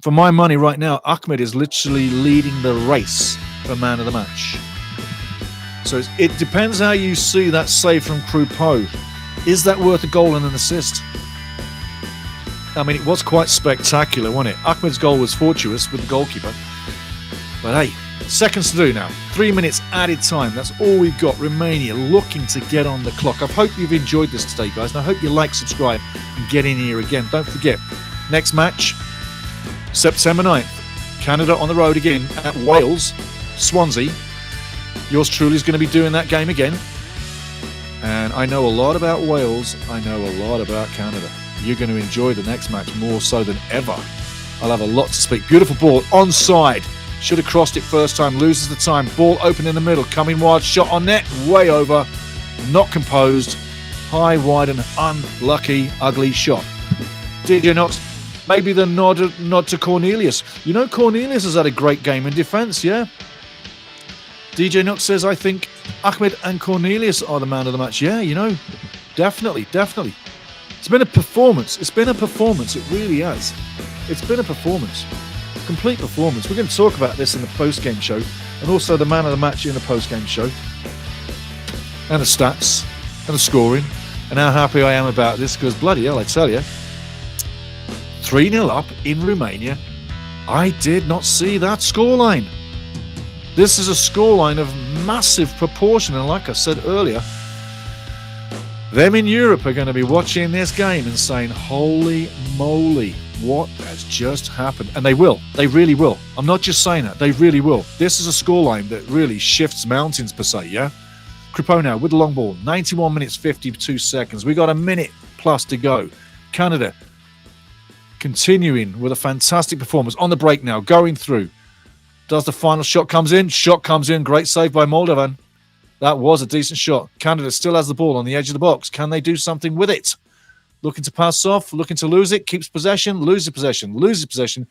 For my money right now, Ahmed is literally leading the race for man of the match. So it depends how you see that save from Croupeau. Is that worth a goal and an assist? I mean, it was quite spectacular, wasn't it? Ahmed's goal was fortuitous with the goalkeeper. But hey, seconds to do now. 3 minutes added time. That's all we've got. Romania looking to get on the clock. I hope you've enjoyed this today, guys. And I hope you like, subscribe, and get in here again. Don't forget, next match, September 9th. Canada on the road again at Wales, Swansea. Yours truly is going to be doing that game again. And I know a lot about Wales. I know a lot about Canada. You're going to enjoy the next match more so than ever. I'll have a lot to speak. Beautiful ball, onside. Should have crossed it first time. Loses the time. Ball open in the middle. Coming wide. Shot on net. Way over. Not composed. High, wide, and unlucky, ugly shot. DJ Knox. Maybe the nod to Cornelius. You know, Cornelius has had a great game in defence, yeah? DJ Knox says, I think Ahmed and Cornelius are the man of the match. Yeah, you know, definitely. It's been a performance. It really has. It's been a performance. Complete performance. We're going to talk about this in the post-game show and also the man of the match in the post-game show and the stats and the scoring and how happy I am about this because bloody hell, I tell you, 3-0 up in Romania. I did not see that scoreline. This is a scoreline of massive proportion, and like I said earlier, them in Europe are going to be watching this game and saying, holy moly, what has just happened? And they will. They really will. I'm not just saying that. They really will. This is a scoreline that really shifts mountains, per se, yeah? Croupeau now with the long ball. 91 minutes, 52 seconds. We got a minute plus to go. Canada continuing with a fantastic performance. On the break now, going through. Does the final shot comes in? Shot comes in. Great save by Moldovan. That was a decent shot. Canada still has the ball on the edge of the box. Can they do something with it? Looking to pass off, looking to lose it, keeps possession, loses possession,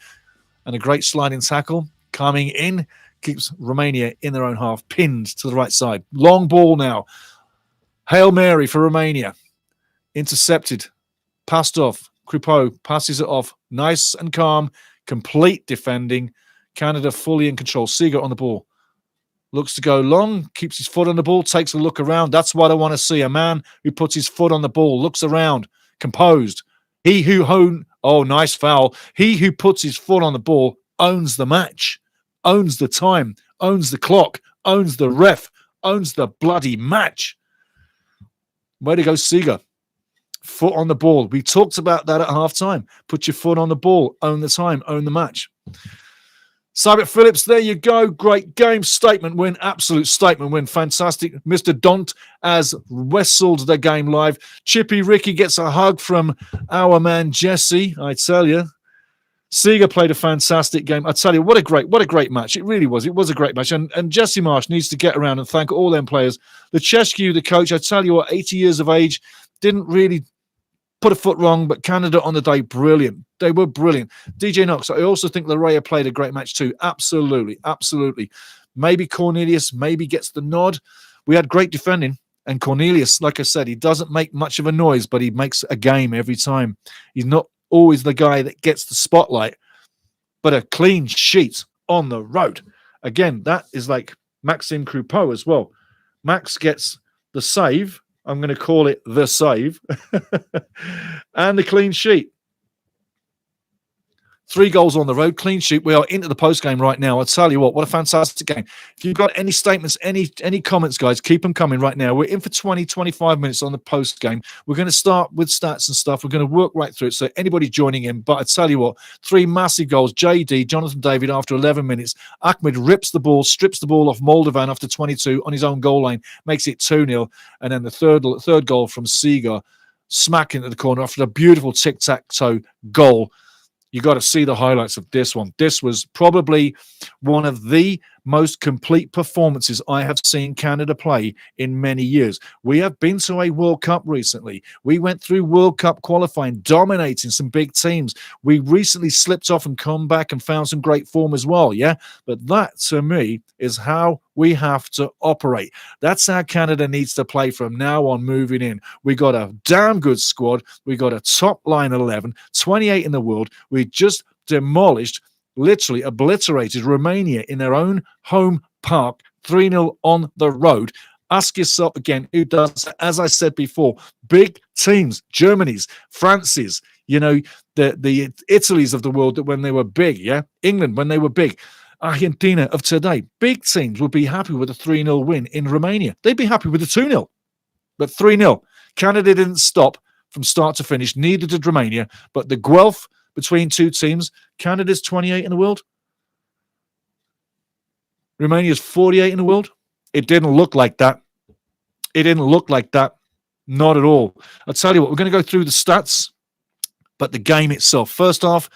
and a great sliding tackle coming in, keeps Romania in their own half, pinned to the right side. Long ball now. Hail Mary for Romania. Intercepted, passed off. Croupeau passes it off. Nice and calm, complete defending. Canada fully in control. Seager on the ball. Looks to go long, keeps his foot on the ball, takes a look around. That's what I want to see. A man who puts his foot on the ball, looks around, composed. Nice foul. He who puts his foot on the ball owns the match, owns the time, owns the clock, owns the ref, owns the bloody match. Way to go, Seager. Foot on the ball. We talked about that at halftime. Put your foot on the ball, own the time, own the match. Sabit Phillips, there you go. Great game. Statement win. Absolute statement win. Fantastic. Mr. Dont has wrestled the game live. Chippy Ricky gets a hug from our man Jesse. I tell you. Seager played a fantastic game. I tell you, what a great match. It really was. It was a great match. And Jesse Marsh needs to get around and thank all them players. Luchescu, the coach, I tell you what, 80 years of age, didn't really put a foot wrong, but Canada on the day, brilliant. They were brilliant. DJ Knox, I also think Larea played a great match too. Absolutely. Maybe Cornelius gets the nod. We had great defending. And Cornelius, like I said, he doesn't make much of a noise, but he makes a game every time. He's not always the guy that gets the spotlight, but a clean sheet on the road. Again, that is like Maxime Croupeau as well. Max gets the save. I'm going to call it the save. And the clean sheet. 3 goals on the road, clean sheet. We are into the post-game right now. I'll tell you what a fantastic game. If you've got any statements, any comments, guys, keep them coming right now. We're in for 20, 25 minutes on the post-game. We're going to start with stats and stuff. We're going to work right through it, so anybody joining in. But I tell you what, 3 massive goals. JD, Jonathan David, after 11 minutes. Ahmed rips the ball, strips the ball off Moldovan after 22 on his own goal line, makes it 2-0. And then the third goal from Seager, smack into the corner after a beautiful tic-tac-toe goal. You got to see the highlights of this one. This was probably one of the most complete performances I have seen Canada play in many years. We have been to a World Cup recently. We went through World Cup qualifying, dominating some big teams. We recently slipped off and come back and found some great form as well, yeah? But that, to me, is how we have to operate. That's how Canada needs to play from now on moving in. We got a damn good squad. We got a top line 11, 28 in the world. We just demolished, literally obliterated Romania in their own home park, 3-0 on the road. Ask yourself again, who does, as I said before, big teams, Germany's, France's, the Italy's of the world that when they were big, England when they were big, Argentina of today, big teams would be happy with a 3-0 win in Romania. They'd be happy with a 2-0, but 3-0. Canada didn't stop from start to finish, neither did Romania, but the Guelph between two teams, Canada's 28 in the world, Romania's 48 in the world. It didn't look like that. It didn't look like that. Not at all. I'll tell you what, we're going to go through the stats, but the game itself. First half,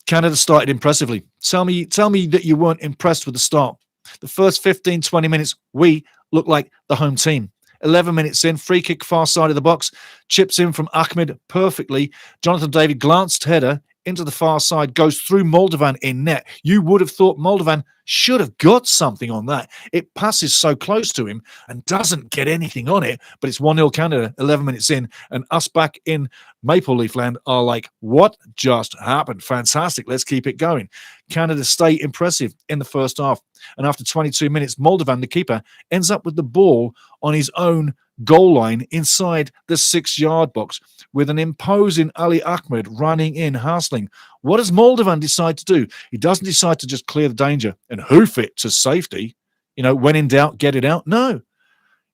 Canada started impressively. Tell me that you weren't impressed with the start. The first 15, 20 minutes, we looked like the home team. 11 minutes in, free kick far side of the box, chips in from Ahmed perfectly. Jonathan David glanced header into the far side, goes through Moldovan in net. You would have thought Moldovan should have got something on that. It passes so close to him and doesn't get anything on it, but it's 1-0 Canada 11 minutes in, and us back in Maple Leaf Land are like, what just happened? Fantastic. Let's keep it going. Canada stay impressive in the first half, and after 22 minutes, Moldovan, the keeper, ends up with the ball on his own goal line inside the 6-yard box with an imposing Ali Ahmed running in, hassling. What does Moldovan decide to do? He doesn't decide to just clear the danger and hoof it to safety. When in doubt, get it out. No.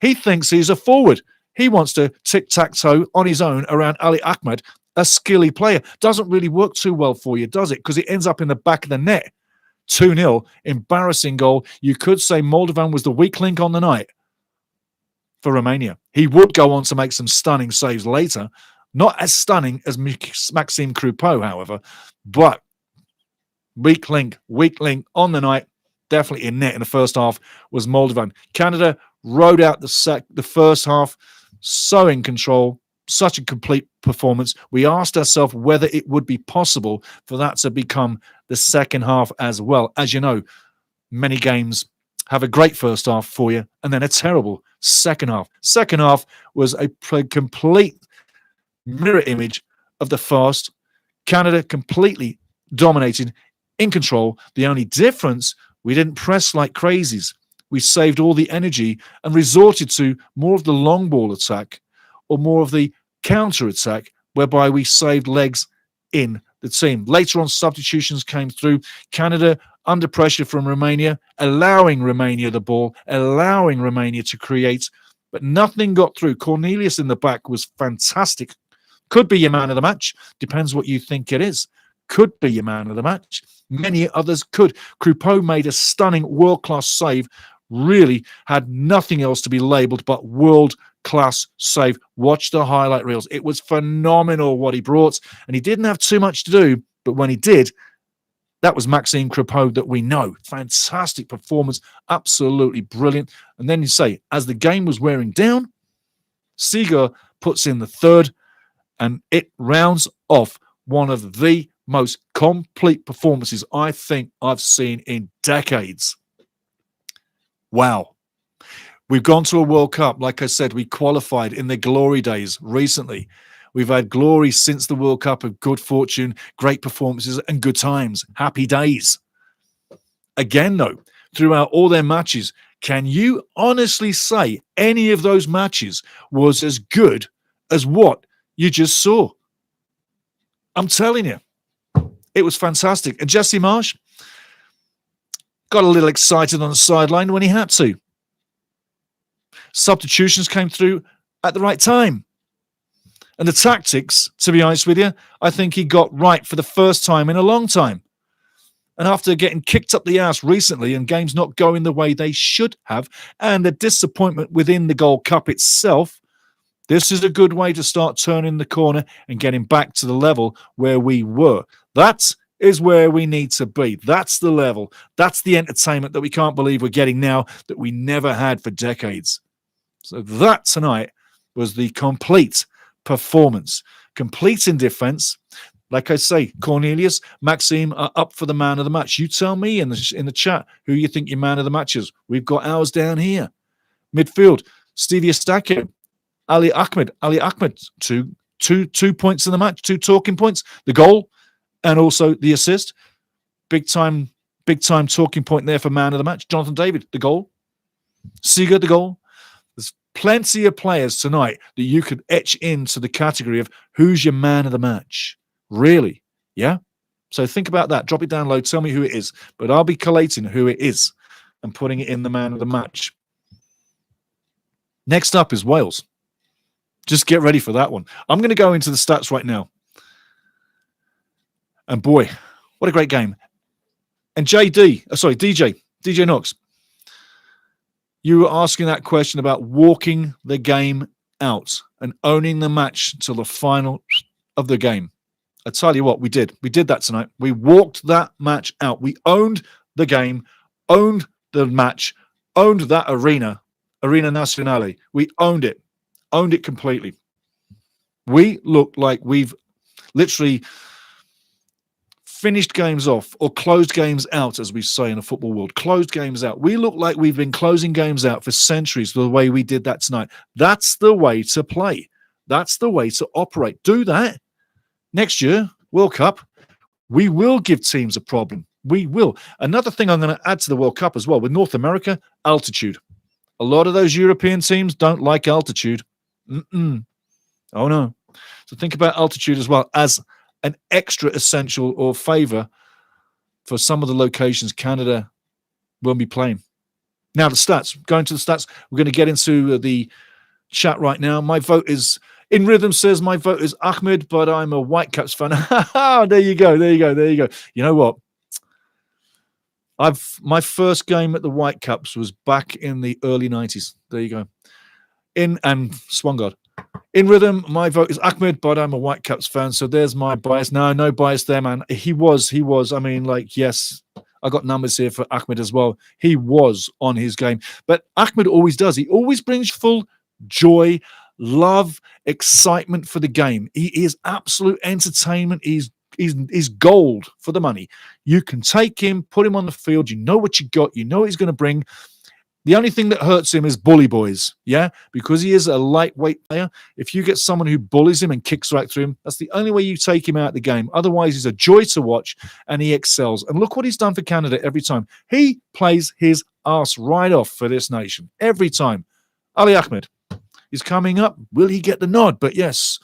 He thinks he's a forward. He wants to tic-tac-toe on his own around Ali Ahmed, a skilly player. Doesn't really work too well for you, does it? Because it ends up in the back of the net. 2-0, embarrassing goal. You could say Moldovan was the weak link on the night for Romania. He would go on to make some stunning saves later. Not as stunning as Maxime Croupeau, however, but weak link on the night, definitely in net in the first half, was Moldovan. Canada rode out the first half, so in control, such a complete performance. We asked ourselves whether it would be possible for that to become the second half as well. As you know, many games have a great first half for you and then a terrible second half. Second half was a complete mirror image of the first. Canada completely dominated, in control. The only difference, we didn't press like crazies. We saved all the energy and resorted to more of the long ball attack or more of the counter attack, whereby we saved legs in the team. Later on, substitutions came through. Canada under pressure from Romania, allowing Romania the ball, allowing Romania to create, but nothing got through. Cornelius in the back was fantastic. Could be your man of the match. Depends what you think it is. Could be your man of the match. Many others could. Croupeau made a stunning world-class save. Really had nothing else to be labelled but world-class save. Watch the highlight reels. It was phenomenal what he brought, and he didn't have too much to do, but when he did, that was Maxime Croupeau that we know. Fantastic performance. Absolutely brilliant. And then you say, as the game was wearing down, Seeger puts in the third, and it rounds off one of the most complete performances I think I've seen in decades. Wow. We've gone to a World Cup. Like I said, we qualified in the glory days recently. We've had glory since the World Cup of good fortune, great performances, and good times. Happy days. Again, though, throughout all their matches, can you honestly say any of those matches was as good as what you just saw? I'm telling you, it was fantastic. And Jesse Marsch got a little excited on the sideline when he had to. Substitutions came through at the right time. And the tactics, to be honest with you, I think he got right for the first time in a long time. And after getting kicked up the ass recently and games not going the way they should have, and the disappointment within the Gold Cup itself, this is a good way to start turning the corner and getting back to the level where we were. That is where we need to be. That's the level. That's the entertainment that we can't believe we're getting now that we never had for decades. So that tonight was the complete performance. Complete in defense. Like I say, Cornelius, Maxime are up for the man of the match. You tell me in the chat who you think your man of the match is. We've got ours down here. Midfield, Stevie Eustáquio, Ali Ahmed, 2 points in the match, 2 talking points. The goal, And also the assist, big time talking point there for man of the match. Jonathan David, the goal. Seager, the goal. There's plenty of players tonight that you could etch into the category of who's your man of the match. Really? Yeah? So think about that. Drop it down low. Tell me who it is. But I'll be collating who it is and putting it in the man of the match. Next up is Wales. Just get ready for that one. I'm going to go into the stats right now. And boy, what a great game. And DJ Knox, you were asking that question about walking the game out and owning the match till the final of the game. I tell you what, we did. We did that tonight. We walked that match out. We owned the game, owned the match, owned that Arena Nacional. We owned it completely. We looked like we've literally finished games off or closed games out, as we say in the football world. Closed games out. We look like we've been closing games out for centuries the way we did that tonight. That's the way to play. That's the way to operate. Do that. Next year, World Cup, we will give teams a problem. We will. Another thing I'm going to add to the World Cup as well, with North America, altitude. A lot of those European teams don't like altitude. Oh, no. So think about altitude as well as an extra essential or favor for some of the locations Canada will be playing. Now, the stats. Going to the stats, we're going to get into the chat right now. My vote is, In Rhythm says, my vote is Ahmed, but I'm a Whitecaps fan. There you go. You know what? My first game at the Whitecaps was back in the early 90s. There you go. And Swangard. In Rhythm, my vote is Ahmed, but I'm a Whitecaps fan, so there's my bias. No bias there, man. He was. I mean, like, yes, I got numbers here for Ahmed as well. He was on his game. But Ahmed always does. He always brings full joy, love, excitement for the game. He is absolute entertainment. He's gold for the money. You can take him, put him on the field. You know what you got. You know what he's going to bring. The only thing that hurts him is bully boys, yeah? Because he is a lightweight player. If you get someone who bullies him and kicks right through him, that's the only way you take him out of the game. Otherwise, he's a joy to watch, and he excels. And look what he's done for Canada every time. He plays his ass right off for this nation. Every time. Ali Ahmed is coming up. Will he get the nod? But yes,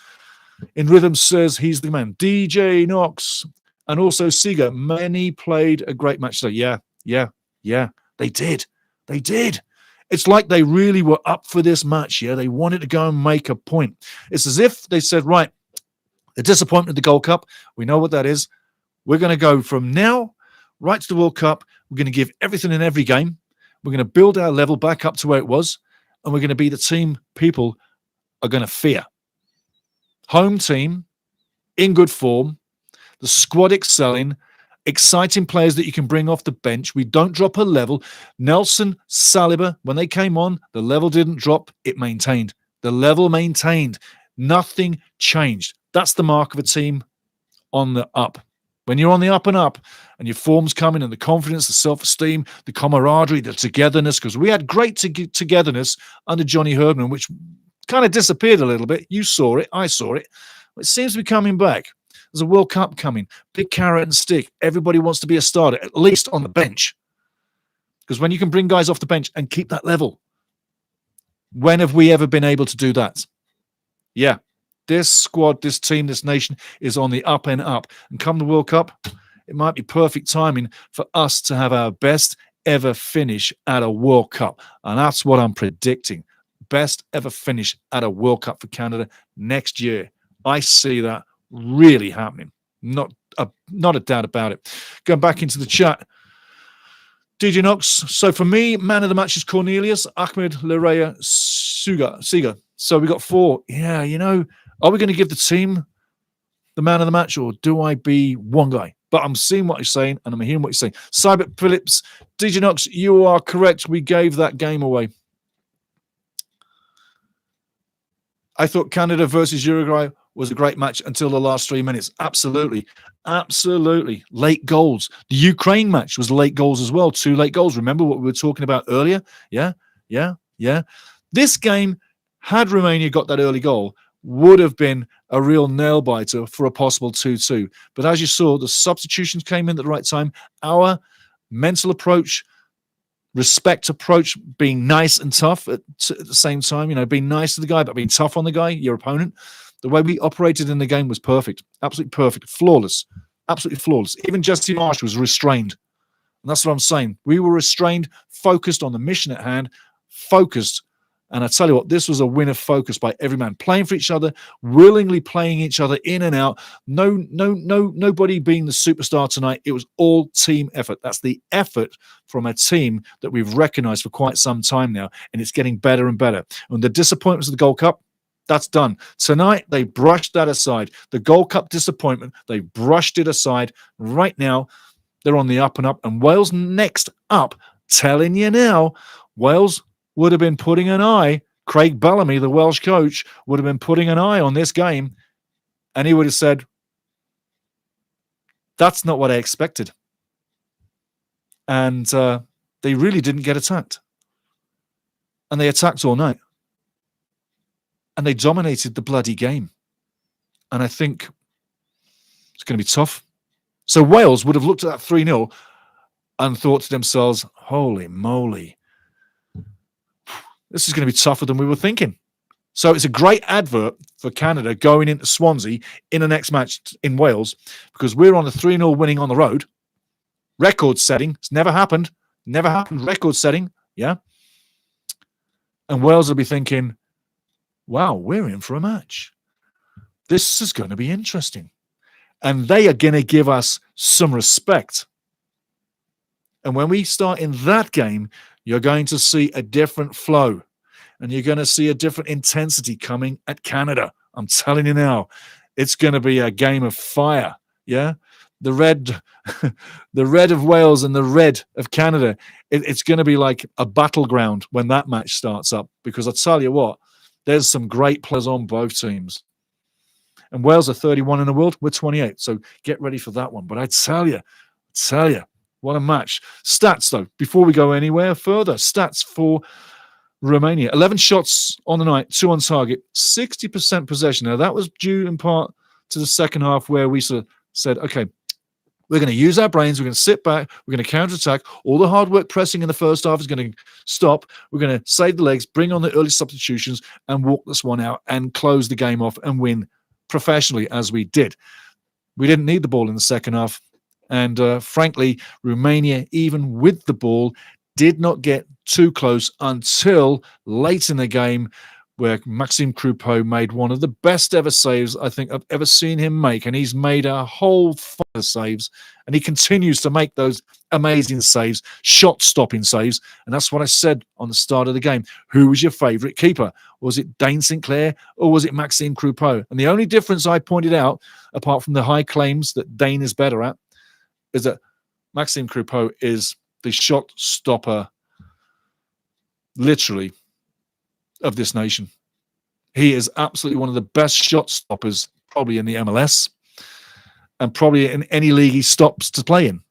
In Rhythm says he's the man. DJ Knox and also Seager. Many played a great match. So yeah, they did. They did. It's like they really were up for this match, yeah? They wanted to go and make a point. It's as if they said, right, the disappointment of the Gold Cup, we know what that is. We're going to go from now right to the World Cup. We're going to give everything in every game. We're going to build our level back up to where it was, and we're going to be the team people are going to fear. Home team, in good form, the squad excelling, exciting players that you can bring off the bench. We don't drop a level. Nelson, Saliba, when they came on, the level didn't drop. It maintained. The level maintained. Nothing changed. That's the mark of a team on the up. When you're on the up and up and your form's coming and the confidence, the self-esteem, the camaraderie, the togetherness, because we had great togetherness under Johnny Herdman, which kind of disappeared a little bit. You saw it. I saw it. It seems to be coming back. There's a World Cup coming. Big carrot and stick. Everybody wants to be a starter, at least on the bench. Because when you can bring guys off the bench and keep that level, when have we ever been able to do that? Yeah. This squad, this team, this nation is on the up and up. And come the World Cup, it might be perfect timing for us to have our best ever finish at a World Cup. And that's what I'm predicting. Best ever finish at a World Cup for Canada next year. I see that really happening. Not a doubt about it. Going back into the chat. DJ Knox. So for me, man of the match is Cornelius, Ahmed, Lereya, Seager. So we got 4. Yeah, are we going to give the team the man of the match, or do I be one guy? But I'm seeing what he's saying, and I'm hearing what he's saying. Cybert Phillips, DJ Knox, you are correct. We gave that game away. I thought Canada versus Uruguay was a great match until the last 3 minutes. Absolutely. Late goals. The Ukraine match was late goals as well. 2 late goals. Remember what we were talking about earlier? Yeah. This game, had Romania got that early goal, would have been a real nail-biter for a possible 2-2. But as you saw, the substitutions came in at the right time. Our mental approach, respect approach, being nice and tough at the same time, being nice to the guy, but being tough on the guy, your opponent. The way we operated in the game was perfect. Absolutely perfect. Flawless. Absolutely flawless. Even Jesse Marsh was restrained. And that's what I'm saying. We were restrained, focused on the mission at hand, focused. And I tell you what, this was a win of focus by every man, playing for each other, willingly playing each other in and out. Nobody being the superstar tonight. It was all team effort. That's the effort from a team that we've recognized for quite some time now, and it's getting better and better. And the disappointments of the Gold Cup, that's done. Tonight, they brushed that aside. The Gold Cup disappointment, they brushed it aside. Right now, they're on the up and up. And Wales next up, telling you now, Wales would have been putting an eye, Craig Bellamy, the Welsh coach, would have been putting an eye on this game. And he would have said, that's not what I expected. And they really didn't get attacked. And they attacked all night. And they dominated the bloody game. And I think it's going to be tough. So Wales would have looked at that 3-0 and thought to themselves, holy moly, this is going to be tougher than we were thinking. So it's a great advert for Canada going into Swansea in the next match in Wales, because we're on a 3-0 winning on the road. Record setting. It's never happened. Never happened. Record setting. Yeah. And Wales will be thinking, wow, we're in for a match. This is going to be interesting. And they are going to give us some respect. And when we start in that game, you're going to see a different flow. And you're going to see a different intensity coming at Canada. I'm telling you now, it's going to be a game of fire. Yeah. The red of Wales and the red of Canada. It's going to be like a battleground when that match starts up. Because I tell you what, there's some great players on both teams. And Wales are 31 in the world. We're 28. So get ready for that one. But I tell you, what a match. Stats, though, before we go anywhere further. Stats for Romania. 11 shots on the night, 2 on target, 60% possession. Now, that was due in part to the second half where we sort of said, okay, we're going to use our brains. We're going to sit back. We're going to counterattack. All the hard work pressing in the first half is going to stop. We're going to save the legs, bring on the early substitutions, and walk this one out and close the game off and win professionally as we did. We didn't need the ball in the second half. And frankly, Romania, even with the ball, did not get too close until late in the game, where Maxime Croupeau made one of the best ever saves I think I've ever seen him make. And he's made a whole fire of saves. And he continues to make those amazing saves, shot-stopping saves. And that's what I said on the start of the game. Who was your favourite keeper? Was it Dane Sinclair or was it Maxime Croupeau? And the only difference I pointed out, apart from the high claims that Dane is better at, is that Maxime Croupeau is the shot stopper, literally, of this nation. He is absolutely one of the best shot stoppers probably in the MLS and probably in any league he stops to play in,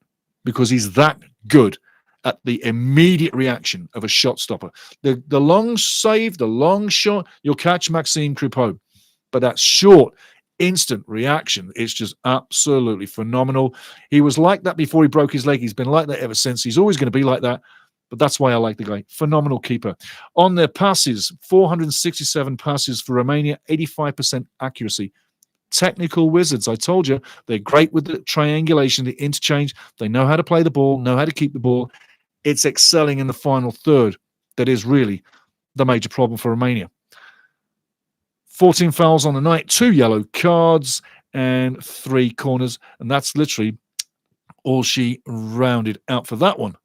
because he's that good at the immediate reaction of a shot stopper. The long save, the long shot, you'll catch Maxime Croupeau. But that short, instant reaction is just absolutely phenomenal. He was like that before he broke his leg. He's been like that ever since. He's always going to be like that. But that's why I like the guy. Phenomenal keeper. On their passes, 467 passes for Romania, 85% accuracy. Technical wizards. I told you, they're great with the triangulation, the interchange. They know how to play the ball, know how to keep the ball. It's excelling in the final third that is really the major problem for Romania. 14 fouls on the night, 2 yellow cards, and 3 corners. And that's literally all she rounded out for that one.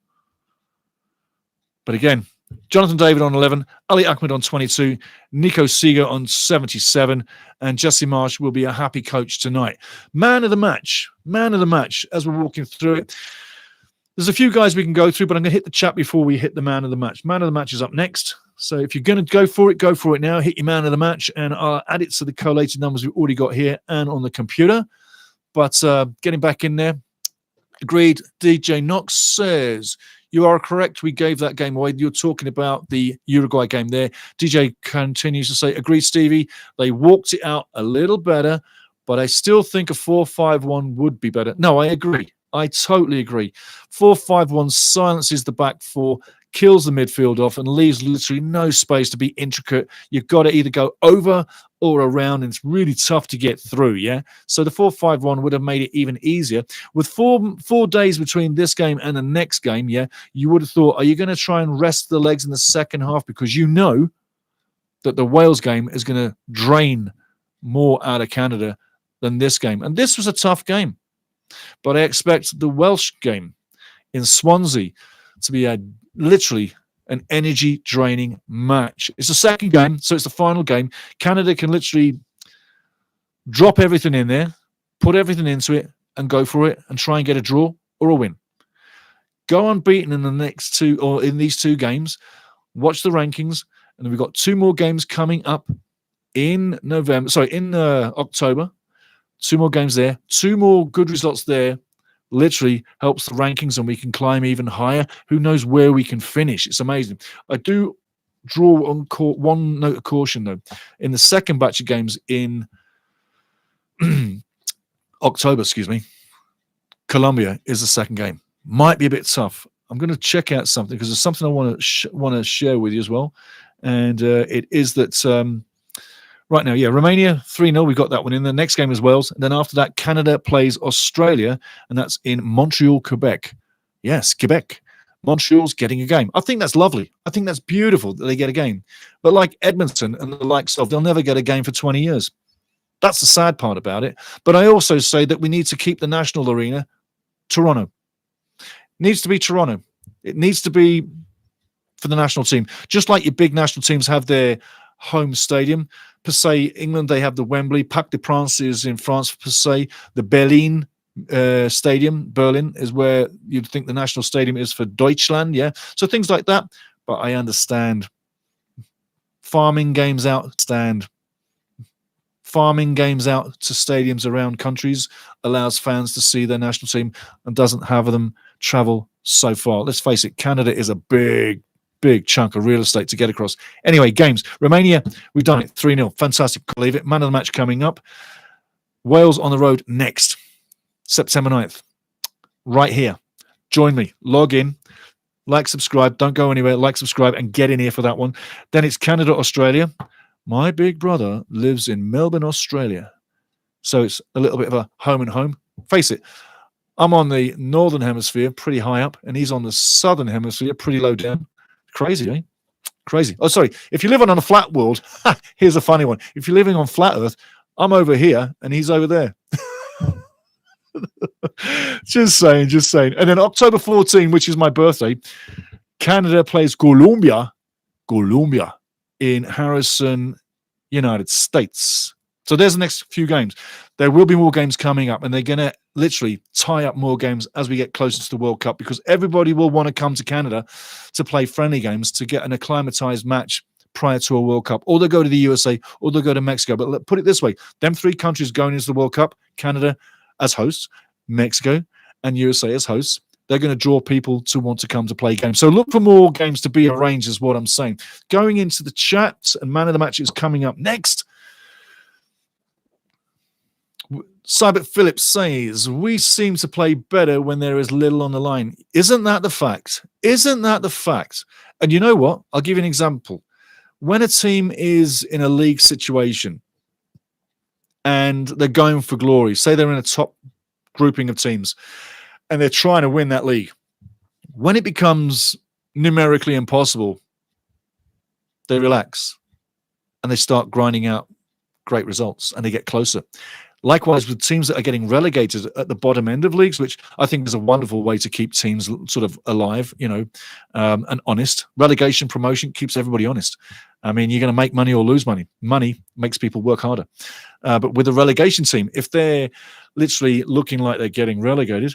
But again, Jonathan David on 11, Ali Ahmed on 22, Nico Seeger on 77, and Jesse Marsh will be a happy coach tonight. Man of the match, as we're walking through it. There's a few guys we can go through, but I'm going to hit the chat before we hit the man of the match. Man of the match is up next. So if you're going to go for it now. Hit your man of the match, and I'll add it to the collated numbers we've already got here and on the computer. But getting back in there, agreed. DJ Knox says, You are correct. We gave that game away. You're talking about the Uruguay game there. DJ continues to say, agreed, Stevie. They walked it out a little better, but I still think a 4-5-1 would be better. No, I agree. I totally agree. 4-5-1 silences the back four, kills the midfield off, and leaves literally no space to be intricate. You've got to either go over or around, and it's really tough to get through, yeah? So the 4-5-1 would have made it even easier. With four days between this game and the next game, yeah, you would have thought, are you going to try and rest the legs in the second half? Because you know that the Wales game is going to drain more out of Canada than this game. And this was a tough game. But I expect the Welsh game in Swansea to be literally an energy-draining match. It's the second game, so it's the final game. Canada can literally drop everything in there, put everything into it, and go for it, and try and get a draw or a win. Go unbeaten in the next two, or in these two games. Watch the rankings, and we've got two more games coming up in October. Two more games there. Two more good results there. Literally helps the rankings, and we can climb even higher. Who knows where we can finish? It's amazing. I do draw on one note of caution, though. In the second batch of games in October, Colombia is the second game. Might be a bit tough. I'm going to check out something because there's something I want to share with you as well. And it is that... right now, yeah, Romania 3-0. We got that one in. The next game is Wales. And then after that, Canada plays Australia, and that's in Montreal, Quebec. Yes, Quebec. Montreal's getting a game. I think that's lovely. I think that's beautiful that they get a game. But like Edmonton and the likes of, they'll never get a game for 20 years. That's the sad part about it. But I also say that we need to keep the national arena Toronto. It needs to be Toronto. It needs to be for the national team. Just like your big national teams have their home stadium. Per se, England, they have the Wembley. Parc des Princes in France, per se. The Berlin stadium, Berlin, is where you'd think the national stadium is for Deutschland, yeah? So things like that. But I understand. Farming games out to stadiums around countries allows fans to see their national team and doesn't have them travel so far. Let's face it, Canada is a big chunk of real estate to get across. Anyway, games. Romania, we've done it 3-0. Fantastic. Believe it. Man of the match coming up. Wales on the road next, September 9th. Right here. Join me. Log in. Like, subscribe. Don't go anywhere. Like, subscribe, and get in here for that one. Then it's Canada, Australia. My big brother lives in Melbourne, Australia. So it's a little bit of a home and home. Face it, I'm on the northern hemisphere, pretty high up, and he's on the southern hemisphere, pretty low down. Crazy, eh? Crazy. Oh, sorry. If you're living on a flat world, here's a funny one. If you're living on flat Earth, I'm over here and he's over there. Just saying. And then October 14, which is my birthday, Canada plays Colombia in Harrison, United States. So there's the next few games. There will be more games coming up, and they're going to literally tie up more games as we get closer to the World Cup, because everybody will want to come to Canada to play friendly games to get an acclimatized match prior to a World Cup. Or they'll go to the USA, or they'll go to Mexico. But put it this way, them three countries going into the World Cup, Canada as hosts, Mexico and USA as hosts, they're going to draw people to want to come to play games. So look for more games to be arranged is what I'm saying. Going into the chat, and man of the match is coming up next. Cybert Phillips says, we seem to play better when there is little on the line. Isn't that the fact? And you know what? I'll give you an example. When a team is in a league situation and they're going for glory, say they're in a top grouping of teams and they're trying to win that league, when it becomes numerically impossible, they relax and they start grinding out great results and they get closer. Likewise, with teams that are getting relegated at the bottom end of leagues, which I think is a wonderful way to keep teams sort of alive, and honest. Relegation, promotion keeps everybody honest. I mean, you're going to make money or lose money. Money makes people work harder. But with a relegation team, if they're literally looking like they're getting relegated,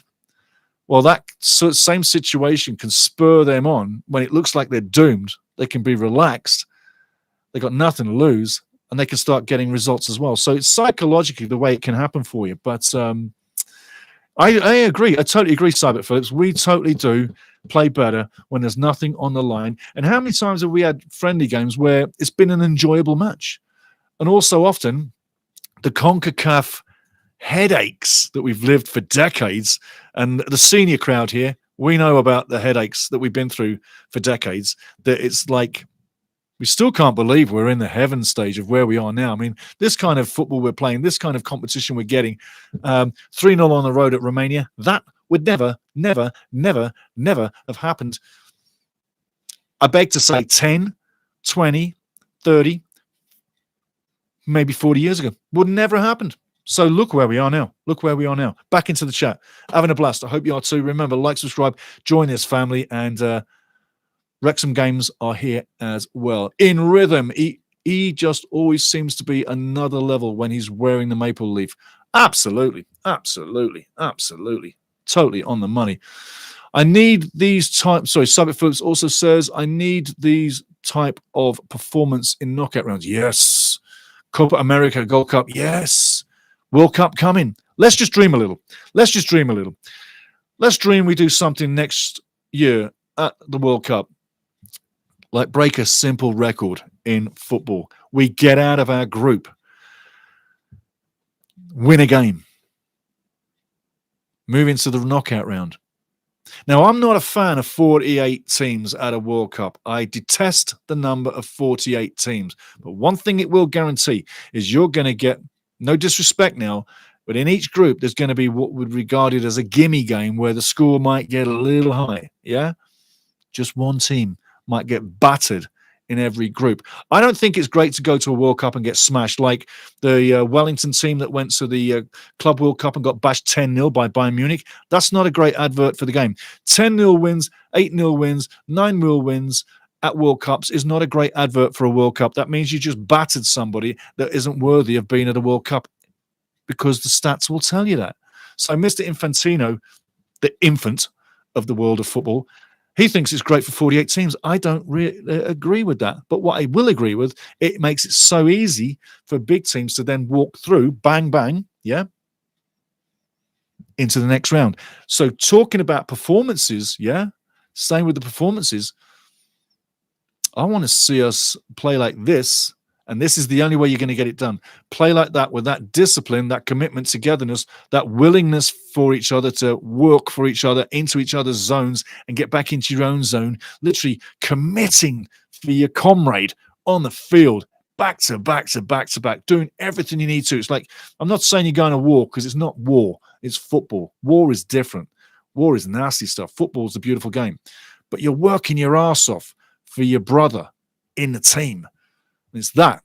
well, that same situation can spur them on. When it looks like they're doomed, they can be relaxed. They've got nothing to lose, and they can start getting results as well. So it's psychologically the way it can happen for you. But I agree. I totally agree, Cybert Phillips. We totally do play better when there's nothing on the line. And how many times have we had friendly games where it's been an enjoyable match? And also often the CONCACAF headaches that we've lived for decades, and the senior crowd here, we know about the headaches that we've been through for decades, that it's like we still can't believe we're in the heaven stage of where we are now. I mean, this kind of football we're playing, this kind of competition we're getting, 3-0 on the road at Romania, that would never, never, never, never have happened. I beg to say 10, 20, 30, maybe 40 years ago. Would never have happened. So look where we are now. Look where we are now. Back into the chat. Having a blast. I hope you are too. Remember, like, subscribe, join this family, and Wrexham Games are here as well. In rhythm, he just always seems to be another level when he's wearing the maple leaf. Absolutely, absolutely, absolutely. Totally on the money. I need these type. Sorry, Subject Phillips also says, I need these type of performance in knockout rounds. Yes. Copa America, Gold Cup. Yes. World Cup coming. Let's just dream a little. Let's just dream a little. Let's dream we do something next year at the World Cup. Like break a simple record in football. We get out of our group. Win a game. Move into the knockout round. Now, I'm not a fan of 48 teams at a World Cup. I detest the number of 48 teams. But one thing it will guarantee is you're going to get, no disrespect now, but in each group, there's going to be what would be regarded as a gimme game where the score might get a little high. Yeah? Just one team might get battered in every group. I don't think it's great to go to a World Cup and get smashed like the Wellington team that went to the Club World Cup and got bashed 10-0 by Bayern Munich. That's not a great advert for the game. 10-0 wins, 8-0 wins, 9-0 wins at World Cups is not a great advert for a World Cup. That means you just battered somebody that isn't worthy of being at a World Cup, because the stats will tell you that. So Mr. Infantino, the infant of the world of football, he thinks it's great for 48 teams. I don't agree with that. But what I will agree with, it makes it so easy for big teams to then walk through, bang, bang, yeah, into the next round. So talking about performances, yeah, staying with the performances, I want to see us play like this, and this is the only way you're going to get it done. Play like that with that discipline, that commitment, togetherness, that willingness for each other to work for each other into each other's zones and get back into your own zone, literally committing for your comrade on the field, back to back to back to back, doing everything you need to. It's like, I'm not saying you're going to war, because it's not war, it's football. War is different. War is nasty stuff. Football is a beautiful game. But you're working your ass off for your brother in the team. And it's that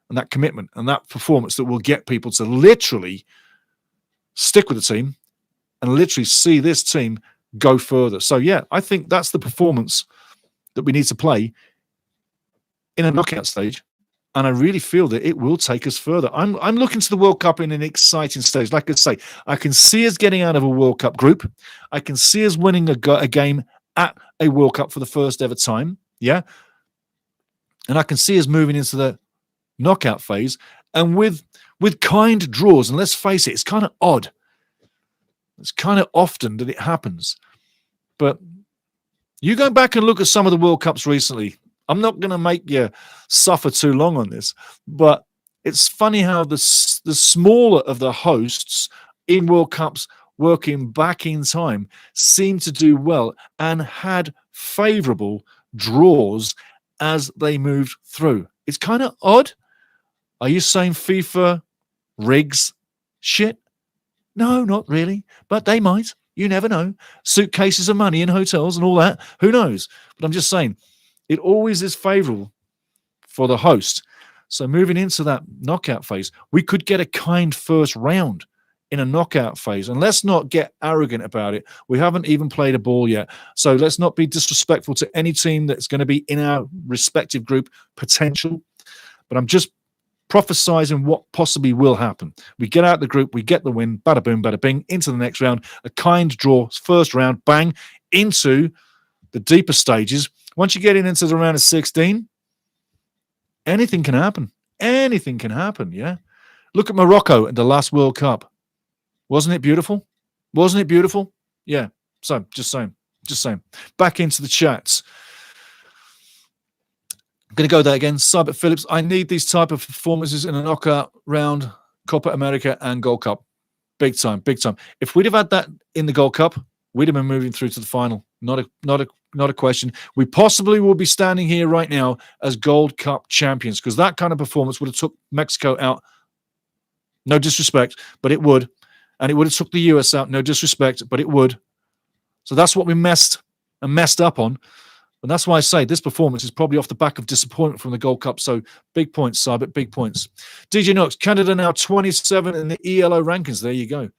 and that commitment and that performance that will get people to literally stick with the team and literally see this team go further. So, yeah, I think that's the performance that we need to play in a knockout stage. And I really feel that it will take us further. I'm looking to the World Cup in an exciting stage. Like I say, I can see us getting out of a World Cup group. I can see us winning a game at a World Cup for the first ever time. Yeah. And I can see us moving into the knockout phase, and with kind draws. And let's face it, it's kind of odd. It's kind of often that it happens. But you go back and look at some of the World Cups recently. I'm not going to make you suffer too long on this, but it's funny how the smaller of the hosts in World Cups working back in time seem to do well and had favourable draws as they moved through. It's kind of odd. Are you saying FIFA rigs shit? No, not really, but they might. You never know. Suitcases of money in hotels and all that. Who knows? But I'm just saying, it always is favourable for the host. So moving into that knockout phase, we could get a kind first round in a knockout phase. And let's not get arrogant about it. We haven't even played a ball yet. So let's not be disrespectful to any team that's going to be in our respective group potential. But I'm just prophesizing what possibly will happen. We get out the group, we get the win, bada boom, bada bing, into the next round, a kind draw, first round, bang, into the deeper stages. Once you get into the round of 16, anything can happen. Anything can happen, yeah? Look at Morocco at the last World Cup. Wasn't it beautiful? Wasn't it beautiful? Yeah. So, just saying. Back into the chats. I'm going to go there again. Cybert Phillips, I need these type of performances in a knockout round, Copa America and Gold Cup. Big time. If we'd have had that in the Gold Cup, we'd have been moving through to the final. Not a question. We possibly will be standing here right now as Gold Cup champions, because that kind of performance would have took Mexico out. No disrespect, but it would. And it would have took the US out. No disrespect, but it would. So that's what we messed up on. And that's why I say this performance is probably off the back of disappointment from the Gold Cup. So big points, Cybert, big points. DJ Knox, Canada now 27 in the ELO rankings. There you go.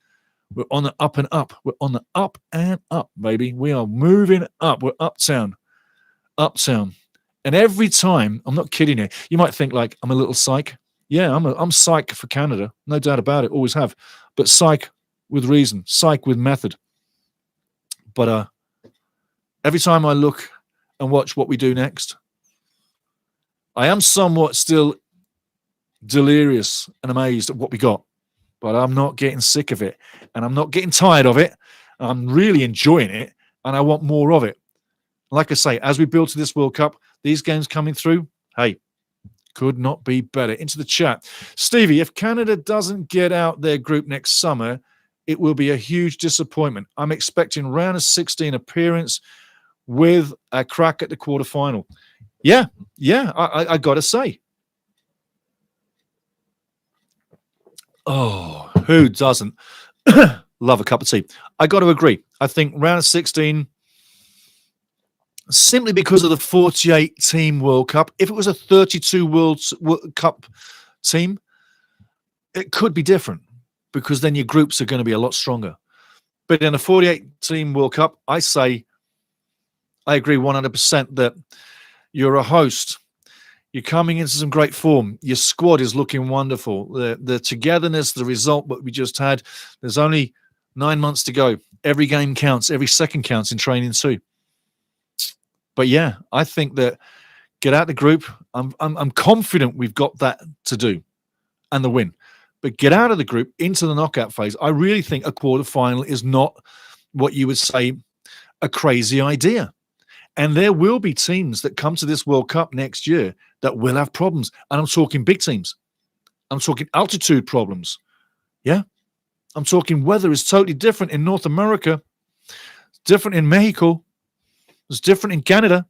We're on the up and up. We're on the up and up, baby. We are moving up. We're uptown. And every time, I'm not kidding you, you might think like I'm a little psych. Yeah, I'm psych for Canada. No doubt about it. Always have. But psych with reason. Psych with method. But every time I look and watch what we do next, I am somewhat still delirious and amazed at what we got, but I'm not getting sick of it, and I'm not getting tired of it. I'm really enjoying it, and I want more of it. Like I say, as we build to this World Cup, these games coming through, hey, could not be better. Into the chat. Stevie, if Canada doesn't get out their group next summer, it will be a huge disappointment. I'm expecting round of 16 appearance with a crack at the quarterfinal. Yeah, I got to say. Oh, who doesn't love a cup of tea? I got to agree. I think round of 16, simply because of the 48-team World Cup, if it was a 32 World Cup team, it could be different, because then your groups are going to be a lot stronger. But in a 48-team World Cup, I agree 100% that you're a host. You're coming into some great form. Your squad is looking wonderful. The togetherness, the result that we just had, there's only 9 months to go. Every game counts. Every second counts in training too. But yeah, I think that get out the group. I'm confident we've got that to do and the win. But get out of the group into the knockout phase. I really think a quarterfinal is not what you would say a crazy idea. And there will be teams that come to this World Cup next year that will have problems. And I'm talking big teams. I'm talking altitude problems. Yeah. I'm talking weather is totally different in North America. It's different in Mexico. It's different in Canada.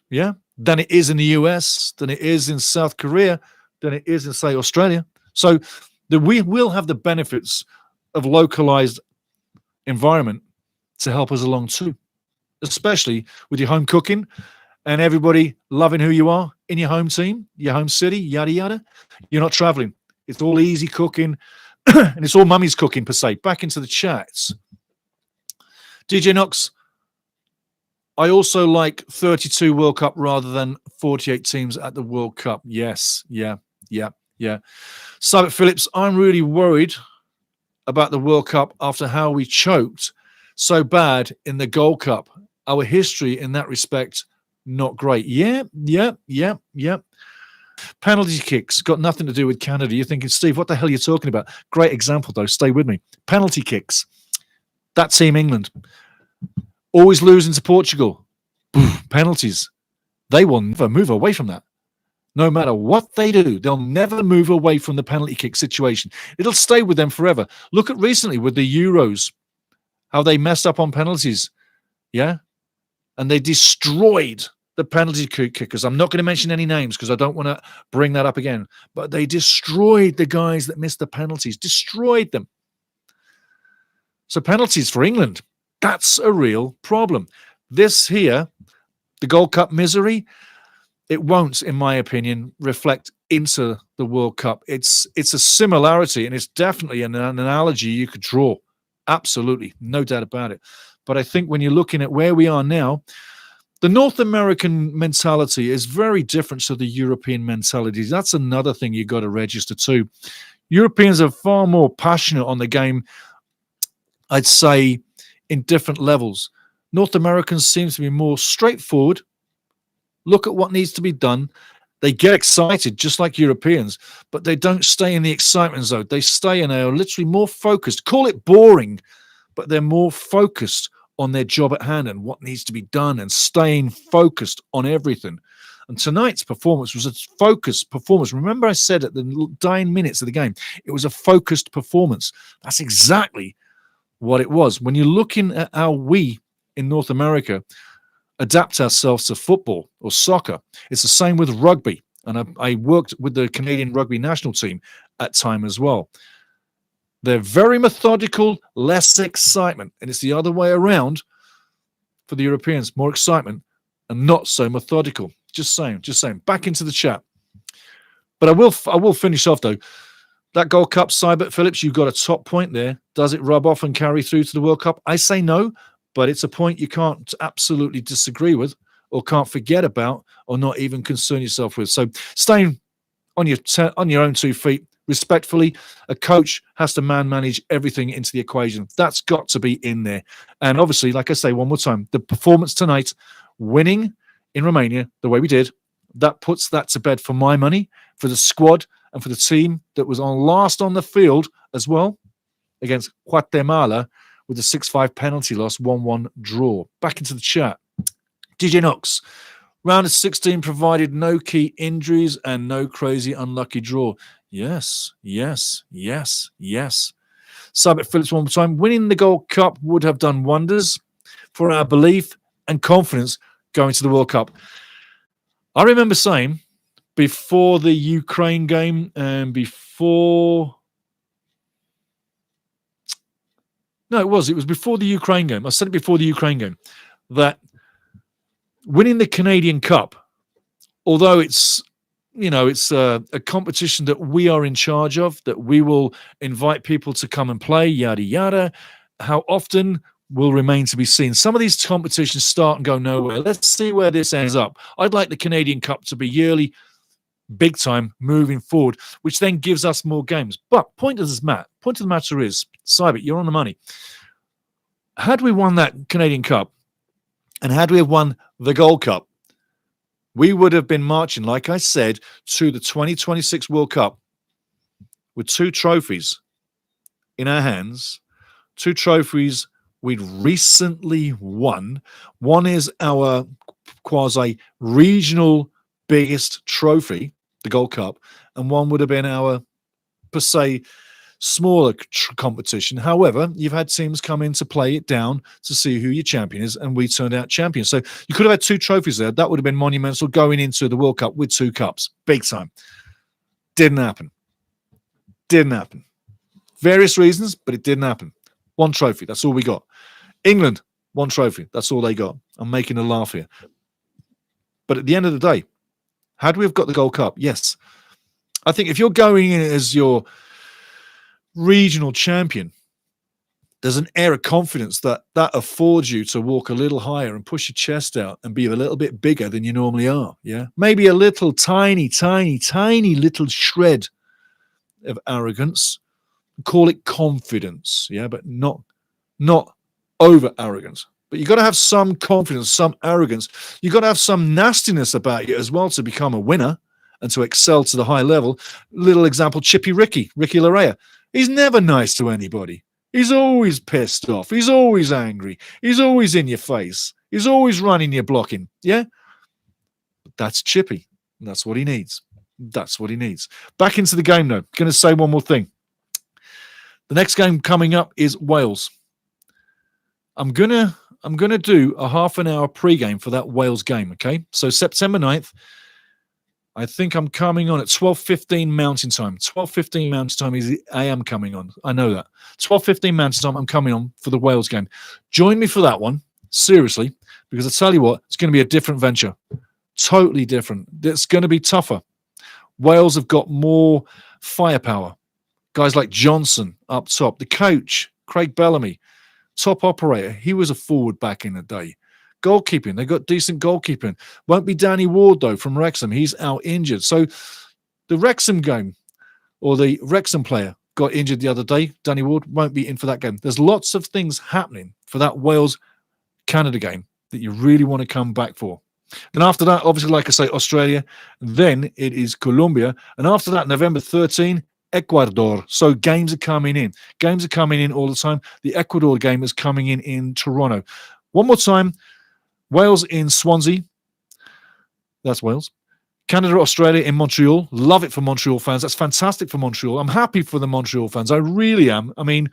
Yeah. Than it is in the US, than it is in South Korea, than it is in, say, Australia. So we will have the benefits of localized environment to help us along too, especially with your home cooking and everybody loving who you are in your home team, your home city, yada, yada. You're not traveling. It's all easy cooking and it's all mummy's cooking per se. Back into the chats. DJ Knox, I also like 32 World Cup rather than 48 teams at the World Cup. Yes. Yeah. Cybert Phillips, I'm really worried about the World Cup after how we choked so bad in the Gold Cup. Our history in that respect, not great. Yeah. Penalty kicks got nothing to do with Canada. You're thinking, Steve, what the hell are you talking about? Great example, though. Stay with me. Penalty kicks. That team, England, always losing to Portugal. Penalties. They will never move away from that. No matter what they do, they'll never move away from the penalty kick situation. It'll stay with them forever. Look at recently with the Euros, how they messed up on penalties. Yeah? And they destroyed the penalty kickers. I'm not going to mention any names because I don't want to bring that up again. But they destroyed the guys that missed the penalties. Destroyed them. So penalties for England, that's a real problem. This here, the Gold Cup misery, it won't, in my opinion, reflect into the World Cup. It's a similarity, and it's definitely an analogy you could draw. Absolutely, no doubt about it. But I think when you're looking at where we are now, the North American mentality is very different to the European mentality. That's another thing you got to register too. Europeans are far more passionate on the game, I'd say, in different levels. North Americans seem to be more straightforward. Look at what needs to be done. They get excited just like Europeans, but they don't stay in the excitement zone. They stay in a literally more focused. Call it boring, but they're more focused on their job at hand and what needs to be done and staying focused on everything. And tonight's performance was a focused performance. Remember I said at the dying minutes of the game, it was a focused performance. That's exactly what it was. When you're looking at how we in North America adapt ourselves to football or soccer, it's the same with rugby. And I worked with the Canadian rugby national team at time as well. They're very methodical, less excitement. And it's the other way around for the Europeans, more excitement and not so methodical. Just saying. Back into the chat. But I will finish off, though. That Gold Cup, Cybert Phillips, you've got a top point there. Does it rub off and carry through to the World Cup? I say no, but it's a point you can't absolutely disagree with or can't forget about or not even concern yourself with. So staying on your own 2 feet, respectfully, a coach has to manage everything into the equation. That's got to be in there. And obviously, like I say one more time, the performance tonight, winning in Romania the way we did, that puts that to bed for my money, for the squad, and for the team that was on last on the field as well against Guatemala with a 6-5 penalty loss, 1-1 draw. Back into the chat. DJ Knox, round of 16 provided no key injuries and no crazy unlucky draw. Yes. Cybert Phillips one more time. Winning the Gold Cup would have done wonders for our belief and confidence going to the World Cup. I remember saying before the Ukraine game and before... No, it was before the Ukraine game. I said it before the Ukraine game that winning the Canadian Cup, although it's a competition that we are in charge of, that we will invite people to come and play, yada, yada, how often will remain to be seen. Some of these competitions start and go nowhere. Let's see where this ends up. I'd like the Canadian Cup to be yearly, big time, moving forward, which then gives us more games. But point of the matter is, Cybert, you're on the money. Had we won that Canadian Cup and had we have won the Gold Cup, we would have been marching, like I said, to the 2026 World Cup with 2 trophies in our hands, 2 trophies we'd recently won. One is our quasi-regional biggest trophy, the Gold Cup, and one would have been our, per se, smaller competition. However, you've had teams come in to play it down to see who your champion is, and we turned out champions. So you could have had 2 trophies there. That would have been monumental going into the World Cup with 2 cups. Big time. Didn't happen. Various reasons, but it didn't happen. 1 trophy. That's all we got. England, 1 trophy. That's all they got. I'm making a laugh here. But at the end of the day, had we have got the Gold Cup? Yes. I think if you're going in as your regional champion, there's an air of confidence that affords you to walk a little higher and push your chest out and be a little bit bigger than you normally are. Yeah. Maybe a little tiny little shred of arrogance. Call it confidence. Yeah. But not over arrogance. But you've got to have some confidence, some arrogance. You've got to have some nastiness about you as well to become a winner and to excel to the high level. Little example, Chippy Ricky Larea. He's never nice to anybody. He's always pissed off. He's always angry. He's always in your face. He's always running your blocking. Yeah? But that's Chippy. That's what he needs. Back into the game, though. Going to say one more thing. The next game coming up is Wales. I'm gonna do a half an hour pregame for that Wales game, okay? So September 9th, I think I'm coming on at 12:15 Mountain Time. 12:15 Mountain Time is I am coming on. I know that. 12:15 Mountain Time, I'm coming on for the Wales game. Join me for that one, seriously, because I tell you what, it's going to be a different venture. Totally different. It's going to be tougher. Wales have got more firepower. Guys like Johnson up top. The coach, Craig Bellamy, top operator. He was a forward back in the day. Goalkeeping, they got decent goalkeeping. Won't be Danny Ward, though, from Wrexham. He's out injured. So the Wrexham game, or the Wrexham player, got injured the other day. Danny Ward won't be in for that game. There's lots of things happening for that Wales-Canada game that you really want to come back for. Then after that, obviously, like I say, Australia. Then it is Colombia. And after that, November 13, Ecuador. So games are coming in. Games are coming in all the time. The Ecuador game is coming in Toronto. One more time. Wales in Swansea. That's Wales. Canada, Australia in Montreal. Love it for Montreal fans. That's fantastic for Montreal. I'm happy for the Montreal fans. I really am. I mean,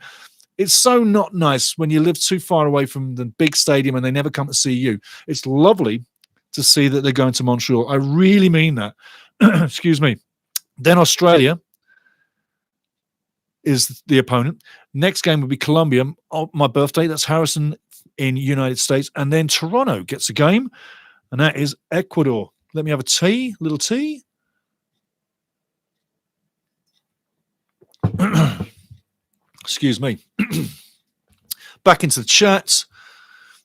it's so not nice when you live too far away from the big stadium and they never come to see you. It's lovely to see that they're going to Montreal. I really mean that. Excuse me. Then Australia is the opponent. Next game will be Colombia. Oh, my birthday. That's Harrison in United States. And then Toronto gets a game, and that is Ecuador. Let me have a little tea. Excuse me. Back into the chat.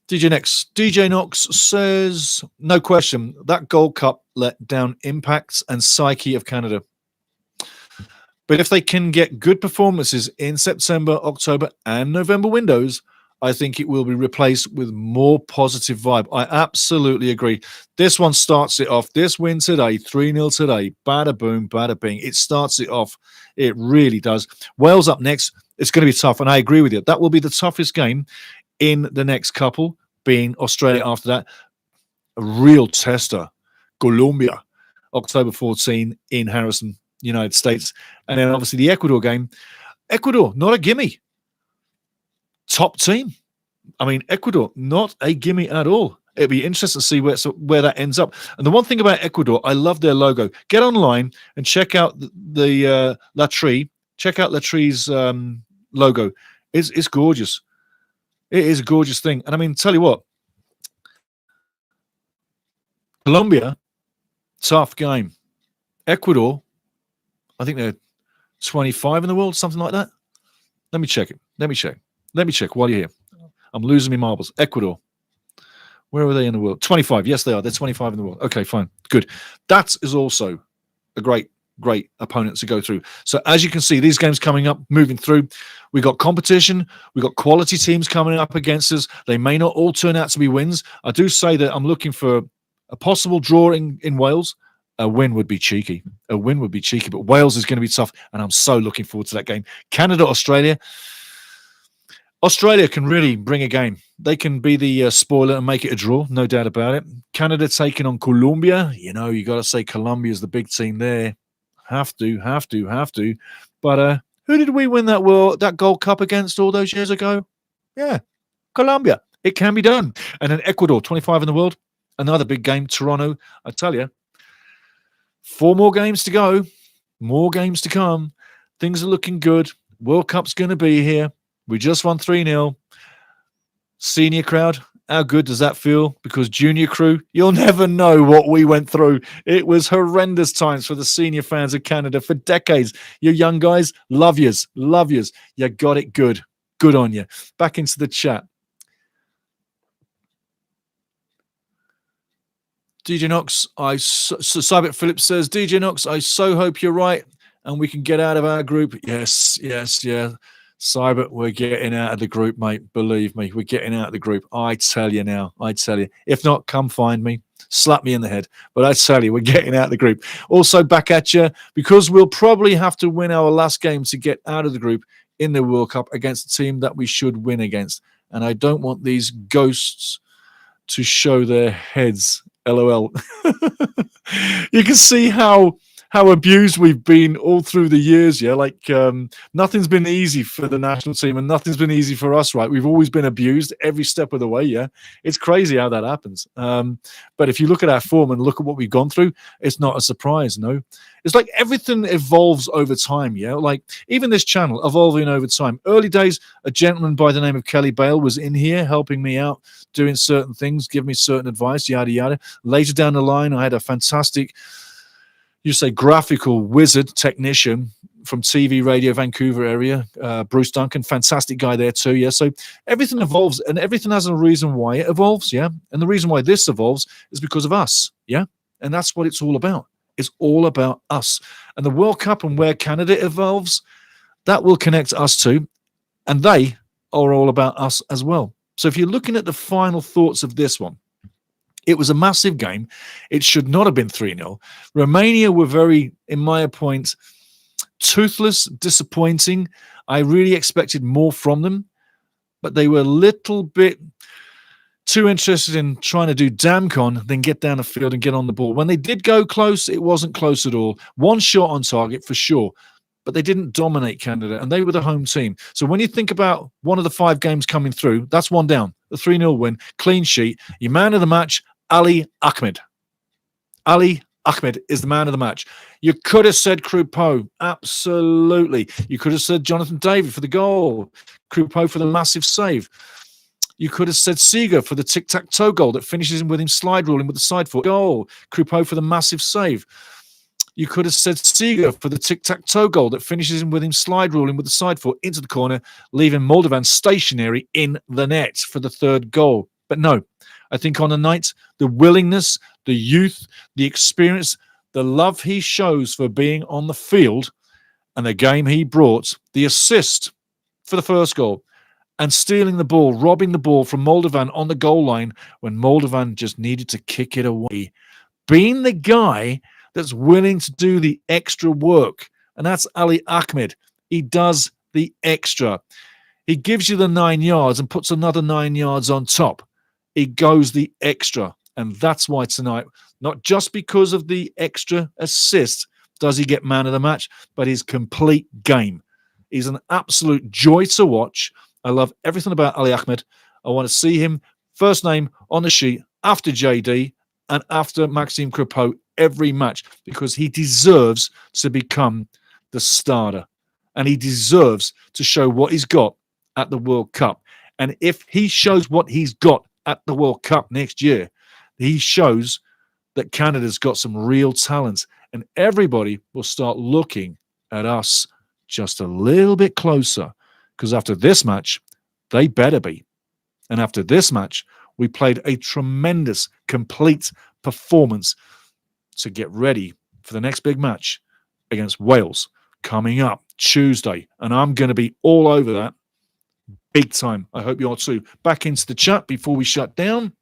DJ Knox says, no question, that Gold Cup let down impacts and psyche of Canada. But if they can get good performances in September, October, and November windows, I think it will be replaced with more positive vibe. I absolutely agree. This one starts it off. This win today, 3-0 today. Bada boom, bada bing. It starts it off. It really does. Wales up next. It's going to be tough, and I agree with you. That will be the toughest game in the next couple, being Australia after that. A real tester. Colombia, October 14 in Harrison, United States. And then obviously the Ecuador game. Ecuador, not a gimme. Top team. I mean, Ecuador, not a gimme at all. It'd be interesting to see where that ends up. And the one thing about Ecuador, I love their logo. Get online and check out the La Tri. Check out La Tri's logo. It's gorgeous. It is a gorgeous thing. And I mean, tell you what, Colombia, tough game. Ecuador, I think they're 25 in the world, something like that. Let me check it. Let me check while you're here. I'm losing my marbles. Ecuador. Where are they in the world? 25. Yes, they are. They're 25 in the world. Okay, fine. Good. That is also a great opponent to go through. So as you can see, these games coming up, moving through, we got competition. We got quality teams coming up against us. They may not all turn out to be wins. I do say that I'm looking for a possible draw in Wales. A win would be cheeky. But Wales is going to be tough, and I'm so looking forward to that game. Canada, Australia. Australia can really bring a game. They can be the spoiler and make it a draw, no doubt about it. Canada taking on Colombia. You got to say Colombia's the big team there. Have to. But who did we win that Gold Cup against all those years ago? Yeah, Colombia. It can be done. And then Ecuador, 25 in the world. Another big game. Toronto, I tell you. 4 more games to go. More games to come. Things are looking good. World Cup's going to be here. We just won 3-0. Senior crowd, how good does that feel? Because junior crew, you'll never know what we went through. It was horrendous times for the senior fans of Canada for decades. You young guys, love yous. You got it good. Good on you. Back into the chat. DJ Knox, Cybert Phillips says, DJ Knox, I so hope you're right and we can get out of our group. Yes. Cyber, we're getting out of the group, mate. Believe me, we're getting out of the group. I tell you now. If not, come find me. Slap me in the head. But I tell you, we're getting out of the group. Also, back at you, because we'll probably have to win our last game to get out of the group in the World Cup against a team that we should win against. And I don't want these ghosts to show their heads. LOL. You can see how abused we've been all through the years, yeah? Like, nothing's been easy for the national team and nothing's been easy for us, right? We've always been abused every step of the way, yeah? It's crazy how that happens. But if you look at our form and look at what we've gone through, it's not a surprise, no? It's like everything evolves over time, yeah? Like, even this channel evolving over time. Early days, a gentleman by the name of Kelly Bale was in here helping me out, doing certain things, giving me certain advice, yada, yada. Later down the line, I had a fantastic graphical wizard technician from TV, radio, Vancouver area, Bruce Duncan, fantastic guy there too, yeah? So everything evolves and everything has a reason why it evolves, yeah? And the reason why this evolves is because of us, yeah? And that's what it's all about. It's all about us. And the World Cup and where Canada evolves, that will connect us too. And they are all about us as well. So if you're looking at the final thoughts of this one, it was a massive game. It should not have been 3-0. Romania were very, in my point, Toothless, disappointing. I really expected more from them, but they were a little bit too interested in trying to do damn-con than get down the field and get on the ball. When they did go close, it wasn't close at all. One shot on target for sure, but they didn't dominate Canada, and they were the home team. So when you think about one of the 5 games coming through, that's one down, a 3-0 win, clean sheet. Your man of the match, Ali Ahmed. Ali Ahmed is the man of the match. You could have said Croupeau, absolutely. You could have said Jonathan David for the goal, Croupeau for the massive save. You could have said Seeger for the tic-tac-toe goal that finishes him with him slide ruling with the side foot goal. Croupeau for the massive save. You could have said Seeger for the tic-tac-toe goal that finishes him with him slide ruling with the side foot into the corner, leaving Moldovan stationary in the net for the 3rd goal. But no, I think on the night, the willingness, the youth, the experience, the love he shows for being on the field and the game he brought, the assist for the 1st goal, and stealing the ball, robbing the ball from Moldovan on the goal line when Moldovan just needed to kick it away. Being the guy that's willing to do the extra work, and that's Ali Ahmed. He does the extra. He gives you the 9 yards and puts another 9 yards on top. He goes the extra, and that's why tonight, not just because of the extra assist, does he get man of the match, but his complete game. He's an absolute joy to watch. I love everything about Ali Ahmed. I want to see him first name on the sheet after JD and after Maxime Croupeau every match because he deserves to become the starter and he deserves to show what he's got at the World Cup. And if he shows what he's got at the World Cup next year, he shows that Canada's got some real talent and everybody will start looking at us just a little bit closer. Because after this match, they better be. And after this match, we played a tremendous, complete performance to get ready for the next big match against Wales coming up Tuesday. And I'm going to be all over that big time. I hope you are too. Back into the chat before we shut down.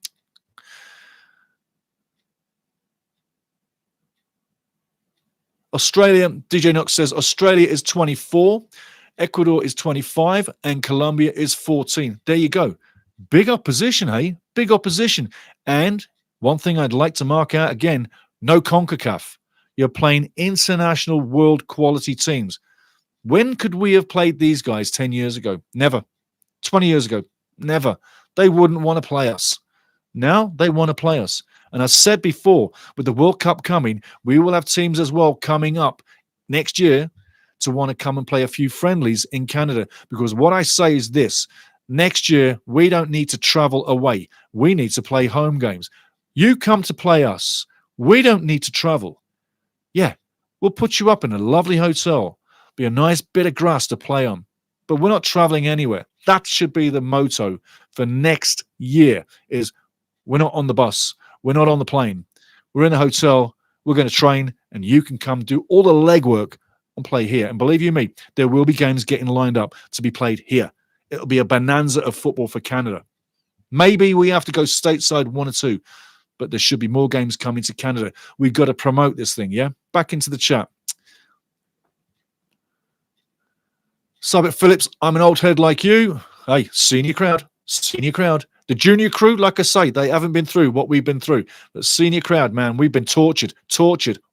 Australia, DJ Nox says, Australia is 24. Ecuador is 25 and Colombia is 14. There you go. Big opposition, hey? Big opposition. And one thing I'd like to mark out again, no CONCACAF. You're playing international world quality teams. When could we have played these guys 10 years ago? Never. 20 years ago? Never. They wouldn't want to play us. Now they want to play us. And I said before, with the World Cup coming, we will have teams as well coming up next year to want to come and play a few friendlies in Canada. Because what I say is this, next year, we don't need to travel away. We need to play home games. You come to play us. We don't need to travel. Yeah, we'll put you up in a lovely hotel. Be a nice bit of grass to play on. But we're not traveling anywhere. That should be the motto for next year is we're not on the bus. We're not on the plane. We're in a hotel. We're going to train and you can come do all the legwork and play here. And believe you me, there will be games getting lined up to be played here. It'll be a bonanza of football for Canada. Maybe we have to go stateside 1 or 2, but there should be more games coming to Canada. We've got to promote this thing, yeah? Back into the chat. Subbit Phillips, I'm an old head like you. Hey, senior crowd. The junior crew, like I say, they haven't been through what we've been through. But senior crowd, man, we've been tortured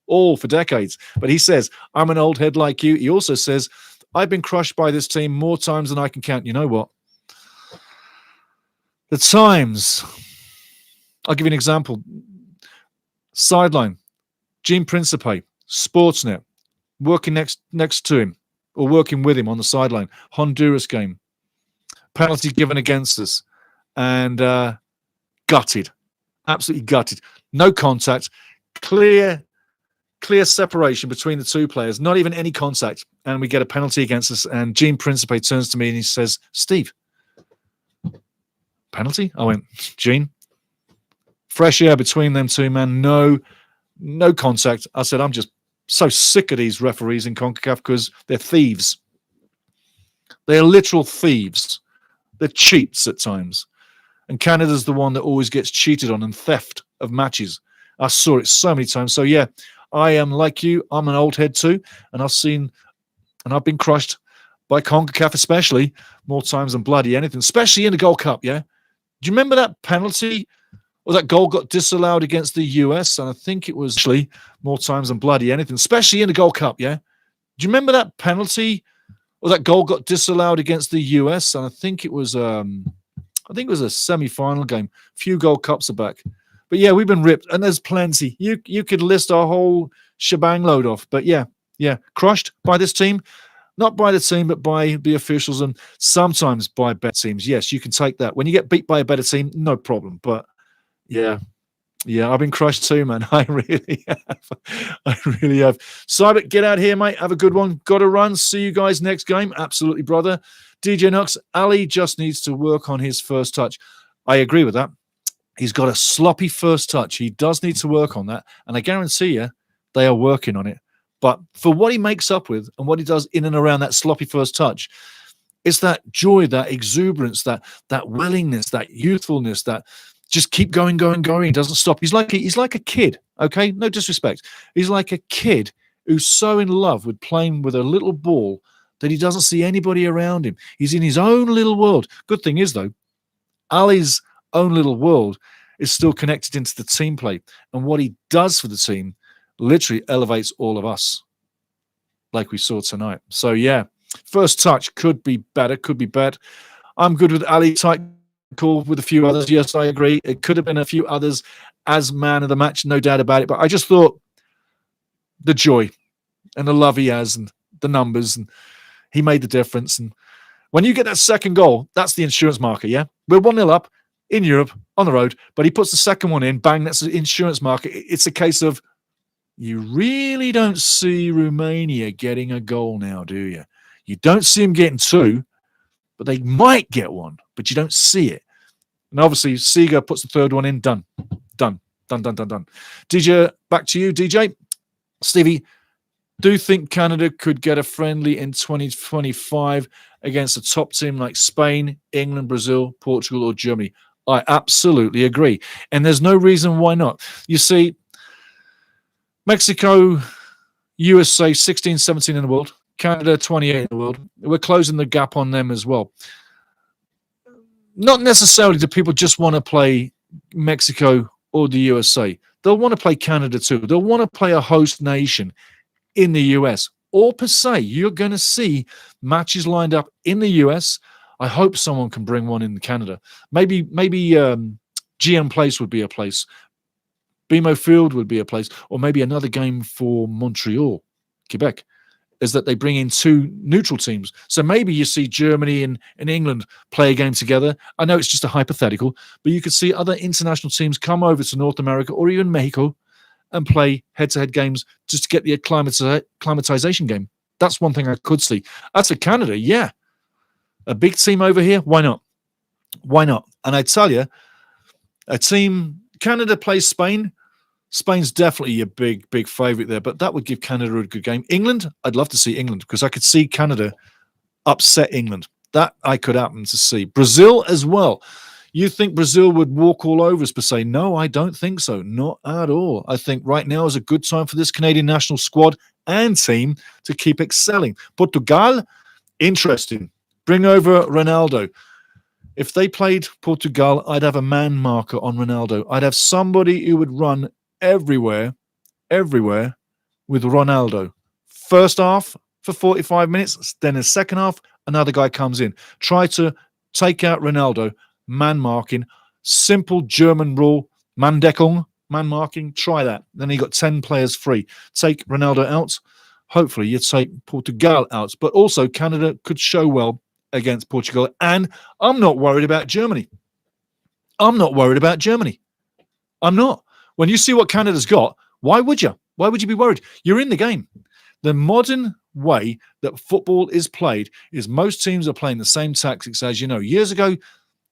all for decades. But he says, I'm an old head like you. He also says, I've been crushed by this team more times than I can count. You know what? The times. I'll give you an example. Sideline. Gene Principe, Sportsnet, working next to him or working with him on the sideline. Honduras game. Penalty given against us. And gutted. Absolutely gutted. No contact. Clear separation between the two players. Not even any contact. And we get a penalty against us. And Gene Principe turns to me and he says, Steve, penalty? I went, Gene, fresh air between them two, man. No contact. I said, I'm just so sick of these referees in CONCACAF because they're thieves. They're literal thieves. They're cheats at times. And Canada's the one that always gets cheated on and theft of matches. I saw it so many times. So, yeah, I am like you. I'm an old head too. And I've seen And I've been crushed by CONCACAF, especially more times than bloody anything, especially in the Gold Cup. Yeah. Do you remember that penalty or that goal got disallowed against the US? And I think it was actually more times than bloody anything, especially in the Gold Cup. Yeah. Do you remember that penalty or that goal got disallowed against the US? And I think it was a semi-final game. A few Gold Cups are back. But yeah, we've been ripped, and there's plenty. You could list our whole shebang load off. But yeah, crushed by this team. Not by the team, but by the officials, and sometimes by better teams. Yes, you can take that. When you get beat by a better team, no problem. But yeah, I've been crushed too, man. I really have. I really have. Cybert, get out here, mate. Have a good one. Got to run. See you guys next game. Absolutely, brother. DJ Knox, Ali just needs to work on his first touch. I agree with that. He's got a sloppy first touch. He does need to work on that. And I guarantee you, they are working on it. But for what he makes up with and what he does in and around that sloppy first touch, it's that joy, that exuberance, that willingness, that youthfulness, that just keep going. He doesn't stop. He's like a kid, okay? No disrespect. He's like a kid who's so in love with playing with a little ball that he doesn't see anybody around him. He's in his own little world. Good thing is, though, Ali's own little world is still connected into the team play. And what he does for the team literally elevates all of us, like we saw tonight. So, yeah, first touch could be better, could be better. I'm good with Ali. Tight call with a few others. Yes, I agree. It could have been a few others as man of the match, no doubt about it. But I just thought the joy and the love he has and the numbers, and he made the difference. And when you get that second goal, that's the insurance marker, yeah? We're 1-0 up in Europe on the road, but he puts the second one in, bang, that's the insurance marker. It's a case of you really don't see Romania getting a goal now, do you? You don't see them getting two, but they might get one, but you don't see it. And obviously, Seeger puts the third one in, done. DJ, back to you, DJ. Stevie, do you think Canada could get a friendly in 2025 against a top team like Spain, England, Brazil, Portugal, or Germany? I absolutely agree. And there's no reason why not. You see, Mexico, USA, 16, 17 in the world. Canada, 28 in the world. We're closing the gap on them as well. Not necessarily do people just want to play Mexico or the USA. They'll want to play Canada too. They'll want to play a host nation in the US. Or per se, you're going to see matches lined up in the US. I hope someone can bring one in Canada. Maybe GM Place would be a place. BMO Field would be a place. Or maybe another game for Montreal, Quebec, is that they bring in two neutral teams. So maybe you see Germany and England play a game together. I know it's just a hypothetical, but you could see other international teams come over to North America or even Mexico and play head-to-head games just to get the acclimatization game. That's one thing I could see. As for Canada, yeah. A big team over here, why not? Why not? And I tell you, a team, Canada plays Spain. Spain's definitely a big favorite there, but that would give Canada a good game. England, I'd love to see England because I could see Canada upset England. That I could happen to see. Brazil as well. You think Brazil would walk all over us per se? No, I don't think so. Not at all. I think right now is a good time for this Canadian national squad and team to keep excelling. Portugal, interesting. Bring over Ronaldo. If they played Portugal, I'd have a man marker on Ronaldo. I'd have somebody who would run everywhere with Ronaldo. First half for 45 minutes, then in the second half, another guy comes in. Try to take out Ronaldo, man marking, simple German rule, Manndeckung, man marking, try that. Then you got 10 players free. Take Ronaldo out. Hopefully you take Portugal out. But also Canada could show well against Portugal. And I'm not worried about Germany. I'm not. When you see what Canada's got, why would you? Why would you be worried? You're in the game. The modern way that football is played is most teams are playing the same tactics as you know. Years ago,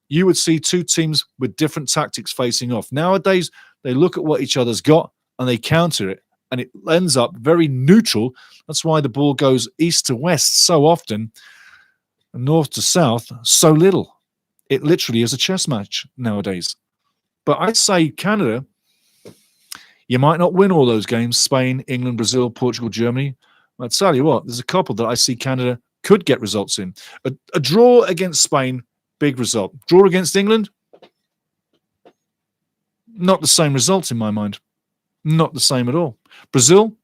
you would see two teams with different tactics facing off. Nowadays, they look at what each other's got and they counter it, and it ends up very neutral. That's why the ball goes east to west so often, and north to south so little. It literally is a chess match nowadays. But I'd say Canada, you might not win all those games, Spain, England, Brazil, Portugal, Germany, I'll tell you what, there's a couple that I see Canada could get results in. A draw against Spain, big result. Draw against England, not the same result in my mind. Not the same at all. Brazil,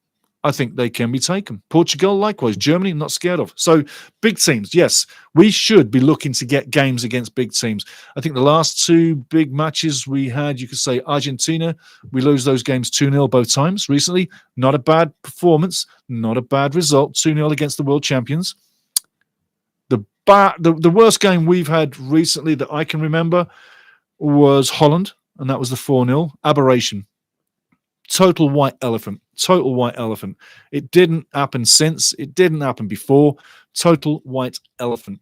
I think they can be taken. Portugal, likewise. Germany, not scared of. So big teams, yes, we should be looking to get games against big teams. I think the last two big matches we had, you could say Argentina, we lose those games 2-0 both times recently. Not a bad performance, not a bad result, 2-0 against the world champions. The worst game we've had recently that I can remember was Holland, and that was the 4-0. Aberration. Total white elephant. Total white elephant. It didn't happen since. It didn't happen before. Total white elephant.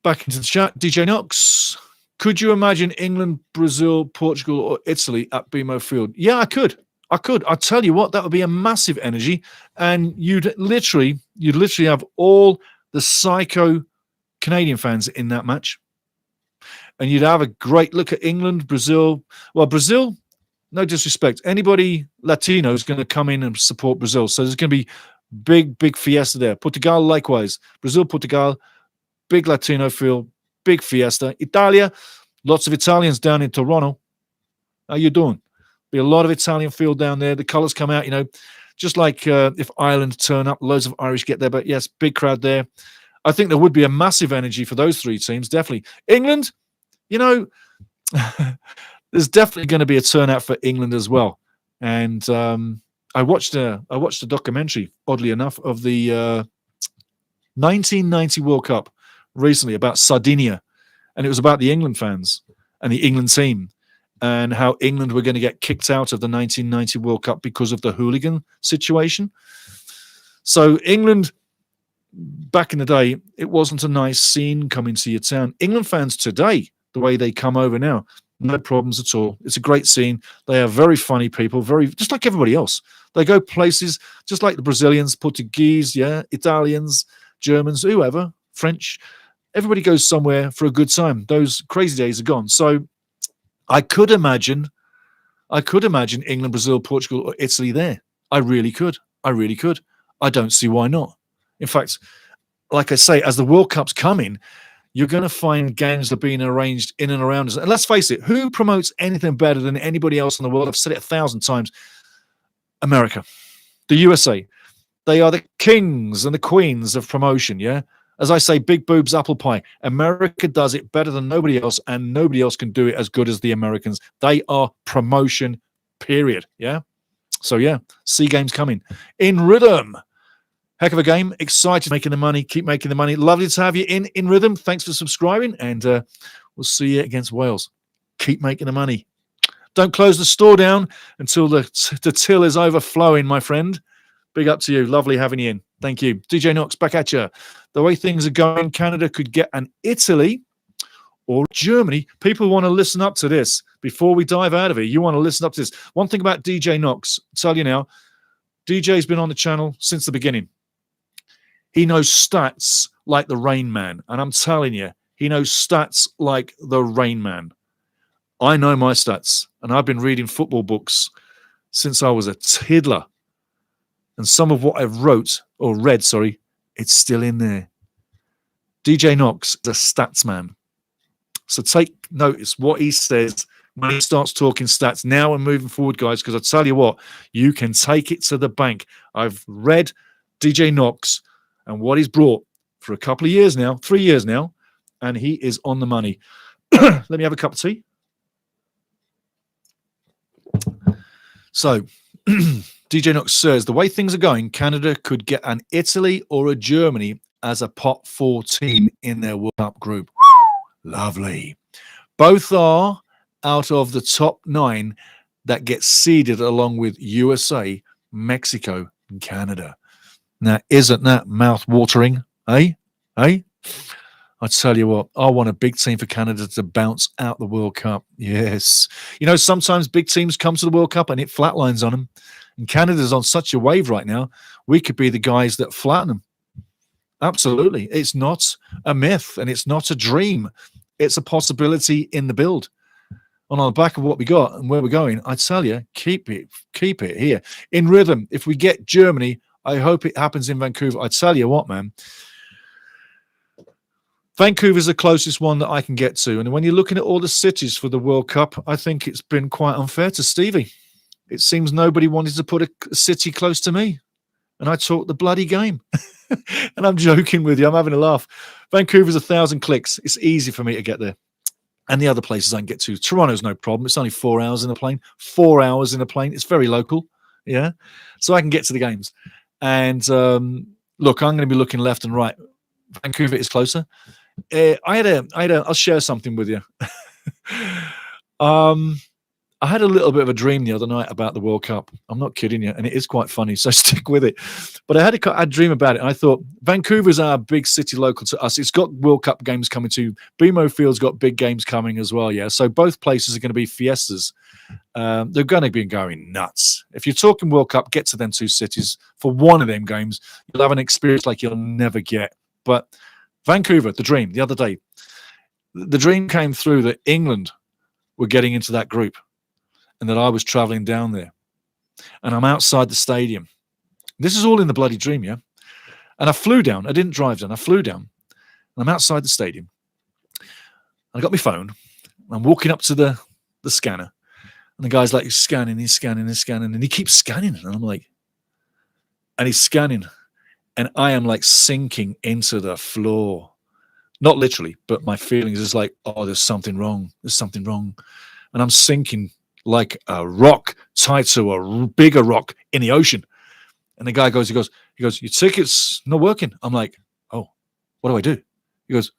Back into the chat. DJ Knox. Could you imagine England, Brazil, Portugal, or Italy at BMO Field? Yeah, I could. I'll tell you what, that would be a massive energy. And you'd literally have all the psycho Canadian fans in that match. And you'd have a great look at England, Brazil. Well, Brazil, no disrespect, anybody Latino is going to come in and support Brazil. So there's going to be big fiesta there. Portugal, likewise. Brazil, Portugal, big Latino feel, big fiesta. Italia, lots of Italians down in Toronto. How you doing? Be a lot of Italian feel down there. The colours come out, just like if Ireland turn up, loads of Irish get there. But yes, big crowd there. I think there would be a massive energy for those three teams, definitely. England, there's definitely going to be a turnout for England as well. And I watched a documentary, oddly enough, of the 1990 World Cup recently about Sardinia, and it was about the England fans and the England team and how England were going to get kicked out of the 1990 World Cup because of the hooligan situation. So England, back in the day, it wasn't a nice scene coming to your town. England fans today, the way they come over now, no problems at all. It's a great scene. They are very funny people, just like everybody else. They go places just like the Brazilians, Portuguese, Italians, Germans, whoever, French. Everybody goes somewhere for a good time. Those crazy days are gone. So I could imagine England, Brazil, Portugal, or Italy there. I really could. I don't see why not. In fact, like I say, as the World Cup's coming, you're going to find games that are being arranged in and around us. And let's face it, who promotes anything better than anybody else in the world? I've said it 1,000 times. America, the USA. They are the kings and the queens of promotion, yeah? As I say, big boobs, apple pie. America does it better than nobody else, and nobody else can do it as good as the Americans. They are promotion, period, yeah? So, yeah, see games coming. In rhythm. Heck of a game. Excited making the money. Keep making the money. Lovely to have you in rhythm. Thanks for subscribing, and we'll see you against Wales. Keep making the money. Don't close the store down until the till is overflowing, my friend. Big up to you. Lovely having you in. Thank you. DJ Knox, back at you. The way things are going, Canada could get an Italy or Germany. People want to listen up to this before we dive out of it. You want to listen up to this. One thing about DJ Knox, I'll tell you now, DJ's been on the channel since the beginning. He knows stats like the Rain Man. And I'm telling you, he knows stats like the Rain Man. I know my stats, and I've been reading football books since I was a tiddler. And some of what I've read, it's still in there. DJ Knox is a stats man. So take notice what he says when he starts talking stats now and moving forward, guys, because I tell you what, you can take it to the bank. I've read DJ Knox and what he's brought for a couple of years now, 3 years now, and he is on the money. Let me have a cup of tea. So, DJ Knox says, the way things are going, Canada could get an Italy or a Germany as a pot 4 team in their World Cup group. Lovely. Both are out of the top 9 that get seeded along with USA, Mexico, and Canada. Now, isn't that mouth-watering, eh? I tell you what, I want a big team for Canada to bounce out the World Cup. Yes. Sometimes big teams come to the World Cup and it flatlines on them. And Canada's on such a wave right now, we could be the guys that flatten them. Absolutely. It's not a myth and it's not a dream. It's a possibility in the build. And on the back of what we got and where we're going, I tell you, keep it here. In rhythm, if we get Germany, I hope it happens in Vancouver. I tell you what, man. Vancouver's the closest one that I can get to. And when you're looking at all the cities for the World Cup, I think it's been quite unfair to Stevie. It seems nobody wanted to put a city close to me. And I talked the bloody game. And I'm joking with you. I'm having a laugh. Vancouver's 1,000 clicks. It's easy for me to get there. And the other places I can get to. Toronto's no problem. It's only 4 hours in a plane. 4 hours in a plane. It's very local. Yeah. So I can get to the games. And look, I'm going to be looking left and right. Vancouver is closer. I'll share something with you. I had a little bit of a dream the other night about the World Cup. I'm not kidding you, and it is quite funny, so stick with it. But I had a dream about it, and I thought, Vancouver's our big city local to us. It's got World Cup games coming too. BMO Field's got big games coming as well, yeah. So both places are going to be fiestas. They're going to be going nuts. If you're talking World Cup, get to them two cities. For one of them games, you'll have an experience like you'll never get. But Vancouver, the dream, the other day, the dream came through that England were getting into that group. And that I was traveling down there. And I'm outside the stadium. This is all in the bloody dream, yeah? And I flew down. I didn't drive down. I flew down. And I'm outside the stadium. And I got my phone. I'm walking up to the scanner. And the guy's like, he's scanning. And he keeps scanning. And I'm like, and he's scanning. And I am like sinking into the floor. Not literally, but my feelings is like, oh, there's something wrong. And I'm sinking like a rock tied to a bigger rock in the ocean. And the guy goes, he goes, your ticket's not working. I'm like, oh, what do I do? He goes,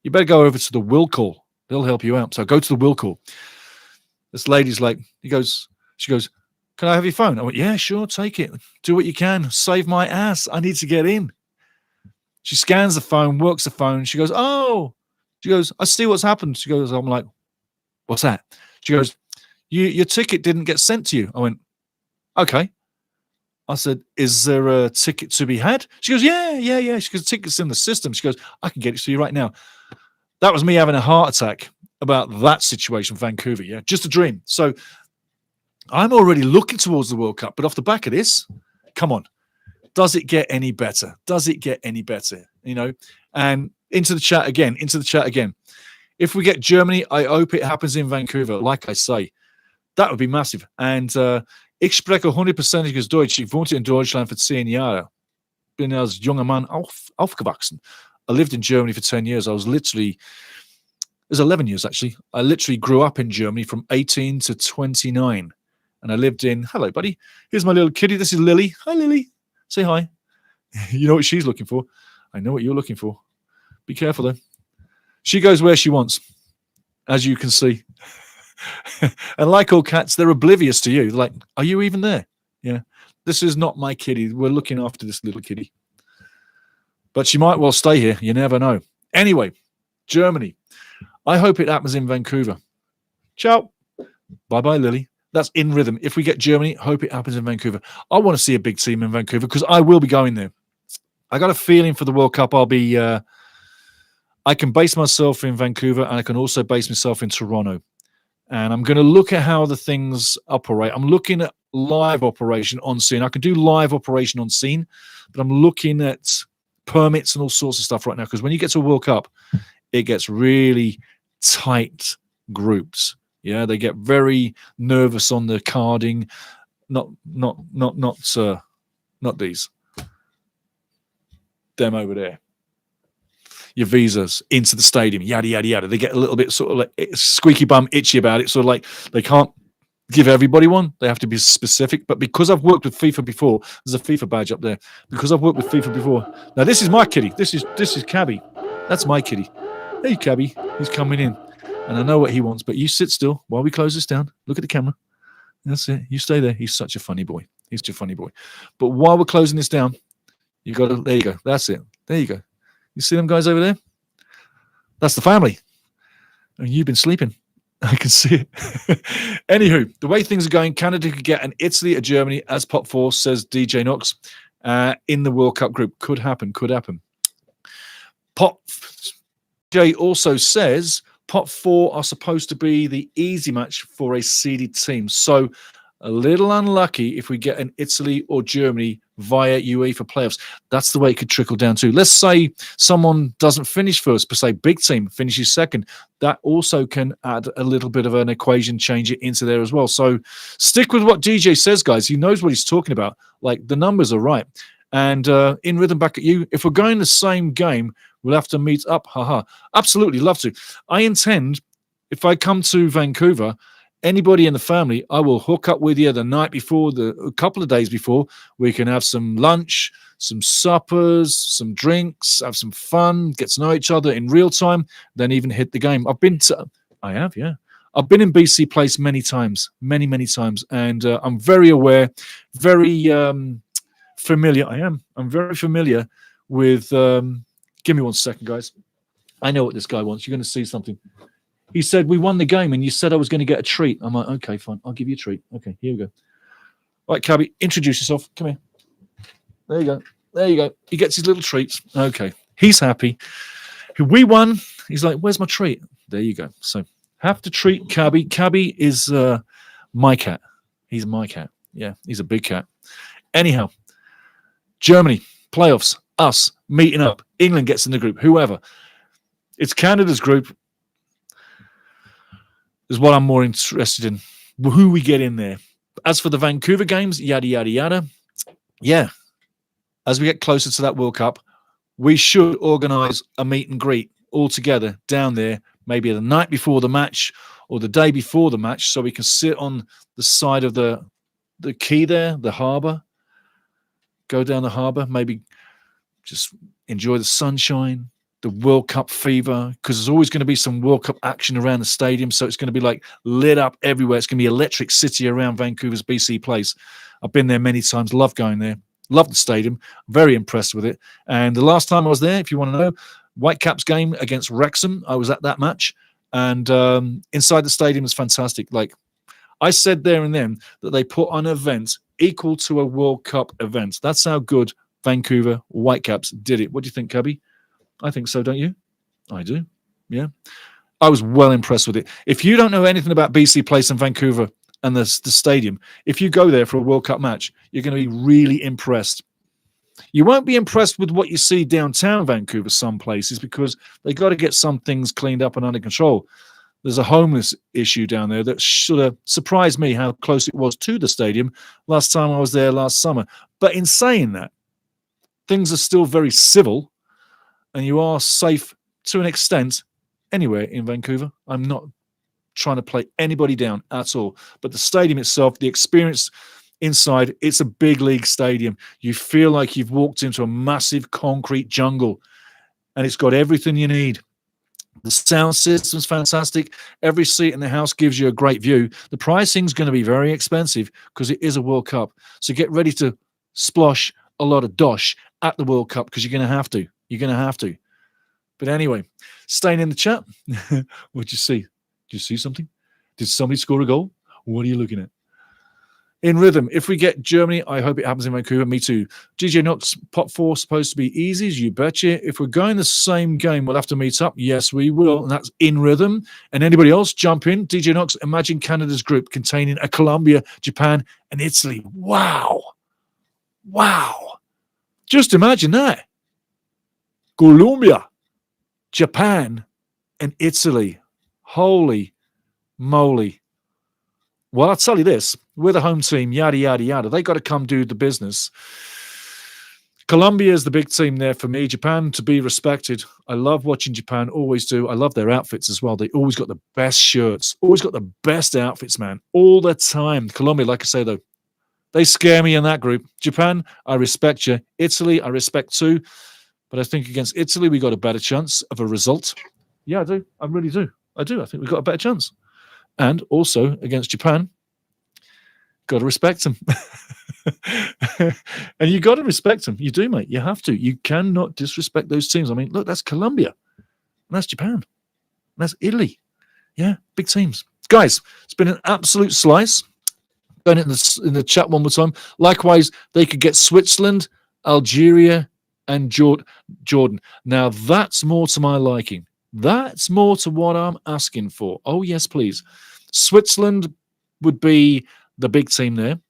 you better go over to the will call. They'll help you out. So I go to the will call. This lady's like, she goes, can I have your phone? I went, yeah, sure, take it. Do what you can. Save my ass. I need to get in. She scans the phone, works the phone. She goes, oh. She goes, I see what's happened. She goes, I'm like, what's that? She goes, your ticket didn't get sent to you. I went, okay. I said, is there a ticket to be had? She goes, yeah. She goes, the ticket's in the system. She goes, I can get it to you right now. That was me having a heart attack about that situation, Vancouver, yeah? Just a dream. So I'm already looking towards the World Cup, but off the back of this, come on. Does it get any better? You know? And into the chat again. If we get Germany, I hope it happens in Vancouver, like I say. That would be massive. And ich spreche 100%iges Deutsch. Ich wohnte in Deutschland für 10 Jahre. Bin als junger Mann aufgewachsen. I lived in Germany for 10 years. It was 11 years, actually. I literally grew up in Germany from 18 to 29. And I lived in, hello, buddy. Here's my little kitty. This is Lily. Hi, Lily. Say hi. You know what she's looking for. I know what you're looking for. Be careful, though. She goes where she wants, as you can see. And like all cats, they're oblivious to you. They're like, are you even there? Yeah. This is not my kitty. We're looking after this little kitty. But she might well stay here. You never know. Anyway, Germany. I hope it happens in Vancouver. Ciao. Bye-bye, Lily. That's in rhythm. If we get Germany, hope it happens in Vancouver. I want to see a big team in Vancouver because I will be going there. I got a feeling for the World Cup I'll be... I can base myself in Vancouver and I can also base myself in Toronto. And I'm going to look at how the things operate. I'm looking at live operation on scene. I can do live operation on scene, but I'm looking at permits and all sorts of stuff right now because when you get to a World Cup, it gets really tight groups. Yeah, they get very nervous on the carding. Not these. Them over there. Your visas into the stadium, yada, yada, yada. They get a little bit sort of like squeaky bum itchy about it. Sort of like they can't give everybody one. They have to be specific. But because I've worked with FIFA before, there's a FIFA badge up there. Because I've worked with FIFA before. Now, this is my kitty. This is Cabby. That's my kitty. Hey, Cabby. He's coming in. And I know what he wants. But you sit still while we close this down. Look at the camera. That's it. You stay there. He's such a funny boy. He's such a funny boy. But while we're closing this down, you got to, there you go. That's it. There you go. You see them guys over there? That's the family. And you've been sleeping. I can see it. Anywho, the way things are going, Canada could get an Italy, a Germany as pot four, says DJ Knox, in the World Cup group. Could happen. Pot J also says Pot 4 are supposed to be the easy match for a seeded team. So a little unlucky if we get an Italy or Germany via UEFA playoffs. That's the way it could trickle down to. Let's say someone doesn't finish first, per se, big team finishes second. That also can add a little bit of an equation changer into there as well. So stick with what DJ says, guys. He knows what he's talking about. Like, the numbers are right. And in rhythm, back at you. If we're going the same game, we'll have to meet up. Haha. Absolutely, love to. I intend, if I come to Vancouver, anybody in the family, I will hook up with you the night before, a couple of days before. We can have some lunch, some suppers, some drinks, have some fun, get to know each other in real time, then even hit the game. I've been in BC Place many times, many times, and I'm very aware, very familiar. I'm very familiar with. Give me 1 second, guys. I know what this guy wants. You're going to see something. He said, we won the game and you said I was going to get a treat. I'm like, okay, fine. I'll give you a treat. Okay, here we go. All right, Cabby, introduce yourself. Come here. There you go. There you go. He gets his little treats. Okay, he's happy. We won. He's like, where's my treat? There you go. So have to treat Cabby. Cabby is my cat. He's my cat. Yeah, he's a big cat. Anyhow, Germany, playoffs, us, meeting up. England gets in the group, whoever. It's Canada's group is what I'm more interested in. Who we get in there. As for the Vancouver games, yada, yada, yada. Yeah, as we get closer to that World Cup, we should organise a meet and greet all together down there, maybe the night before the match or the day before the match, so we can sit on the side of the quay there, the harbour, go down the harbour, maybe just enjoy the sunshine, the World Cup fever, because there's always going to be some World Cup action around the stadium, so it's going to be like lit up everywhere. It's going to be electric city around Vancouver's BC Place. I've been there many times, love going there, love the stadium, very impressed with it. And the last time I was there, if you want to know, Whitecaps game against Wrexham, I was at that match, and inside the stadium is fantastic. Like, I said there and then that they put on an event equal to a World Cup event. That's how good Vancouver Whitecaps did it. What do you think, Cabby? I think so, don't you? I do. Yeah. I was well impressed with it. If you don't know anything about BC Place in Vancouver and the stadium, if you go there for a World Cup match, you're going to be really impressed. You won't be impressed with what you see downtown Vancouver some places, because they got to get some things cleaned up and under control. There's a homeless issue down there that sort of surprised me how close it was to the stadium last time I was there last summer. But in saying that, things are still very civil, and you are safe to an extent anywhere in Vancouver. I'm not trying to play anybody down at all. But the stadium itself, the experience inside, it's a big league stadium. You feel like you've walked into a massive concrete jungle, and it's got everything you need. The sound system's fantastic. Every seat in the house gives you a great view. The pricing's going to be very expensive because it is a World Cup. So get ready to splosh a lot of dosh at the World Cup, because you're going to have to. You're going to have to. But anyway, staying in the chat. What'd you see? Did you see something? Did somebody score a goal? What are you looking at? In rhythm, if we get Germany, I hope it happens in Vancouver. Me too. DJ Knox, pot 4 supposed to be easy, you betcha. If we're going the same game, we'll have to meet up. Yes, we will. And that's in rhythm. And anybody else, jump in. DJ Knox, imagine Canada's group containing a Colombia, Japan, and Italy. Wow. Wow. Just imagine that. Colombia, Japan, and Italy. Holy moly. Well, I'll tell you this. We're the home team, yada, yada, yada. They got to come do the business. Colombia is the big team there for me. Japan, to be respected. I love watching Japan, always do. I love their outfits as well. They always got the best shirts, always got the best outfits, man, all the time. Colombia, like I say, though, they scare me in that group. Japan, I respect you. Italy, I respect too. But I think against Italy, we got a better chance of a result. Yeah, I do. I really do. I do. I think we've got a better chance. And also against Japan, got to respect them. And you got to respect them. You do, mate. You have to. You cannot disrespect those teams. I mean, look, that's Colombia. And that's Japan. And that's Italy. Yeah, big teams. Guys, it's been an absolute slice. Going in the chat one more time. Likewise, they could get Switzerland, Algeria, and Jordan. Now, that's more to my liking. That's more to what I'm asking for. Oh, yes, please. Switzerland would be the big team there.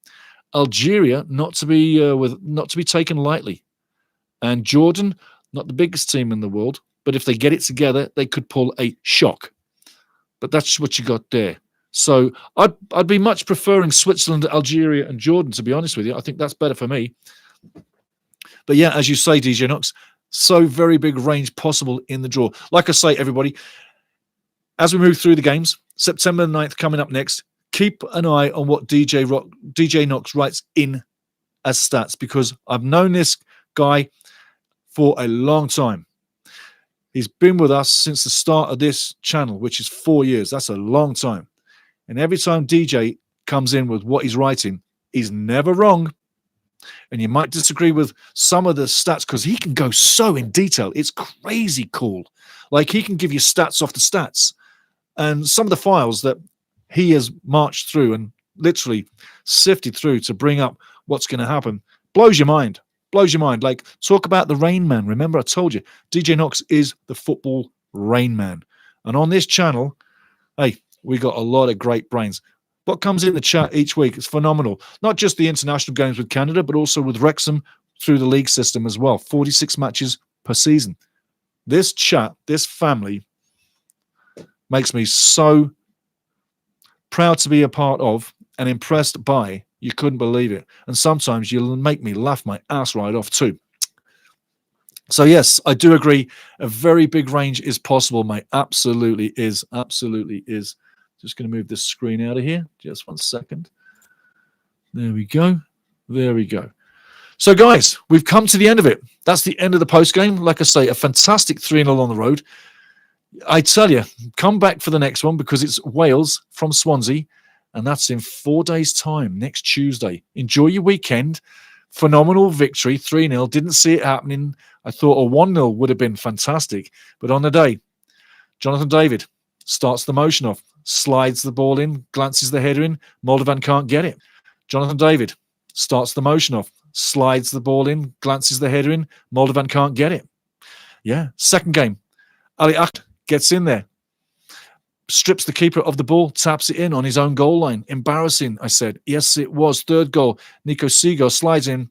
Algeria, not to be taken lightly. And Jordan, not the biggest team in the world, but if they get it together, they could pull a shock. But that's what you got there. So I'd be much preferring Switzerland, Algeria, and Jordan, to be honest with you. I think that's better for me. But yeah, as you say, DJ Knox, so very big range possible in the draw. Like I say, everybody, as we move through the games, September 9th coming up next, keep an eye on what DJ Knox writes in as stats, because I've known this guy for a long time. He's been with us since the start of this channel, which is 4 years. That's a long time. And every time DJ comes in with what he's writing, he's never wrong. And you might disagree with some of the stats because he can go so in detail. It's crazy cool. Like, he can give you stats off the stats. And some of the files that he has marched through and literally sifted through to bring up what's going to happen blows your mind. Blows your mind. Like, talk about the Rain Man. Remember, I told you, DJ Knox is the football Rain Man. And on this channel, hey, we got a lot of great brains. What comes in the chat each week is phenomenal. Not just the international games with Canada, but also with Wrexham through the league system as well. 46 matches per season. This chat, this family, makes me so proud to be a part of and impressed by. You couldn't believe it. And sometimes you'll make me laugh my ass right off too. So yes, I do agree. A very big range is possible, mate. Absolutely is. Absolutely is. Just going to move this screen out of here. Just 1 second. There we go. There we go. So guys, we've come to the end of it. That's the end of the post game. Like I say, a fantastic 3-0 on the road. I tell you, come back for the next one because it's Wales from Swansea. And that's in 4 days' time, next Tuesday. Enjoy your weekend. Phenomenal victory, 3-0. Didn't see it happening. I thought a 1-0 would have been fantastic. But on the day, Jonathan David starts the motion off, slides the ball in, glances the header in. Moldovan can't get it. Jonathan David starts the motion off, slides the ball in, glances the header in. Moldovan can't get it. Yeah, second game. Ali Akht gets in there, strips the keeper of the ball, taps it in on his own goal line. Embarrassing, I said. Yes, it was. Third goal. Nico Seago slides in,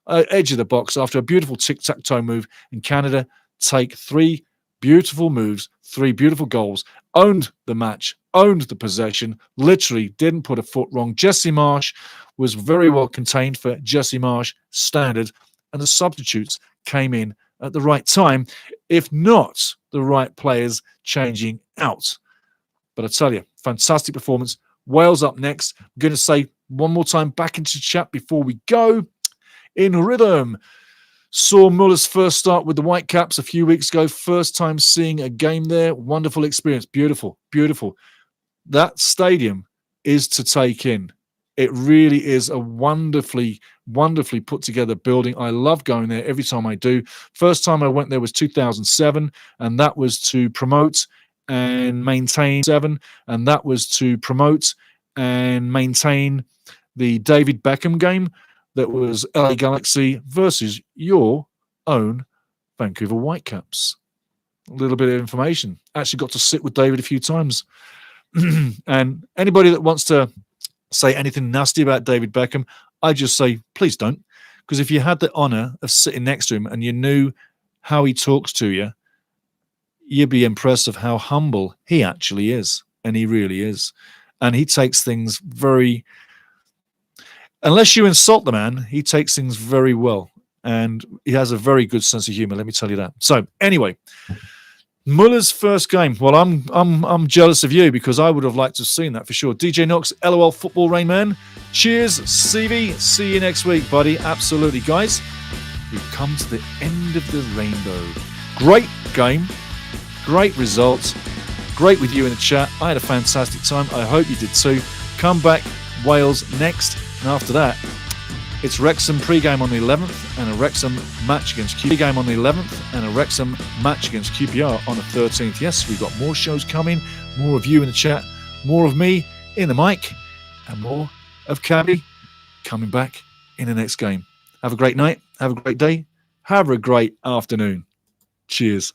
edge of the box after a beautiful tic-tac-toe move. And Canada take 3 beautiful moves, 3 beautiful goals, owned the match, owned the possession, literally didn't put a foot wrong. Jesse Marsh was very well contained for Jesse Marsh standard, and the substitutes came in at the right time, if not the right players changing out. But I tell you, fantastic performance. Wales up next. I'm going to say one more time back into chat before we go. In rhythm. Saw Muller's first start with the Whitecaps a few weeks ago. First time seeing a game there. Wonderful experience. Beautiful. Beautiful. That stadium is to take in. It really is a wonderfully, wonderfully put together building. I love going there every time I do. First time I went there was 2007, and that was to promote and maintain the David Beckham game that was LA Galaxy versus your own Vancouver Whitecaps. A little bit of information. Actually got to sit with David a few times. And anybody that wants to say anything nasty about David Beckham, I just say, please don't. Because if you had the honor of sitting next to him and you knew how he talks to you, you'd be impressed of how humble he actually is. And he really is. And he takes things very... Unless you insult the man, he takes things very well. And he has a very good sense of humor, let me tell you that. So, anyway, Muller's first game. Well, I'm jealous of you because I would have liked to have seen that for sure. DJ Knox, LOL Football Rain Man. Cheers, CV. See you next week, buddy. Absolutely, guys. We've come to the end of the rainbow. Great game. Great results. Great with you in the chat. I had a fantastic time. I hope you did too. Come back, Wales next. And after that, it's Wrexham pre-game on the 11th and a Wrexham match against QPR on the 11th and a Wrexham match against QPR on the 13th. Yes, we've got more shows coming, more of you in the chat, more of me in the mic, and more of Cabby coming back in the next game. Have a great night. Have a great day. Have a great afternoon. Cheers.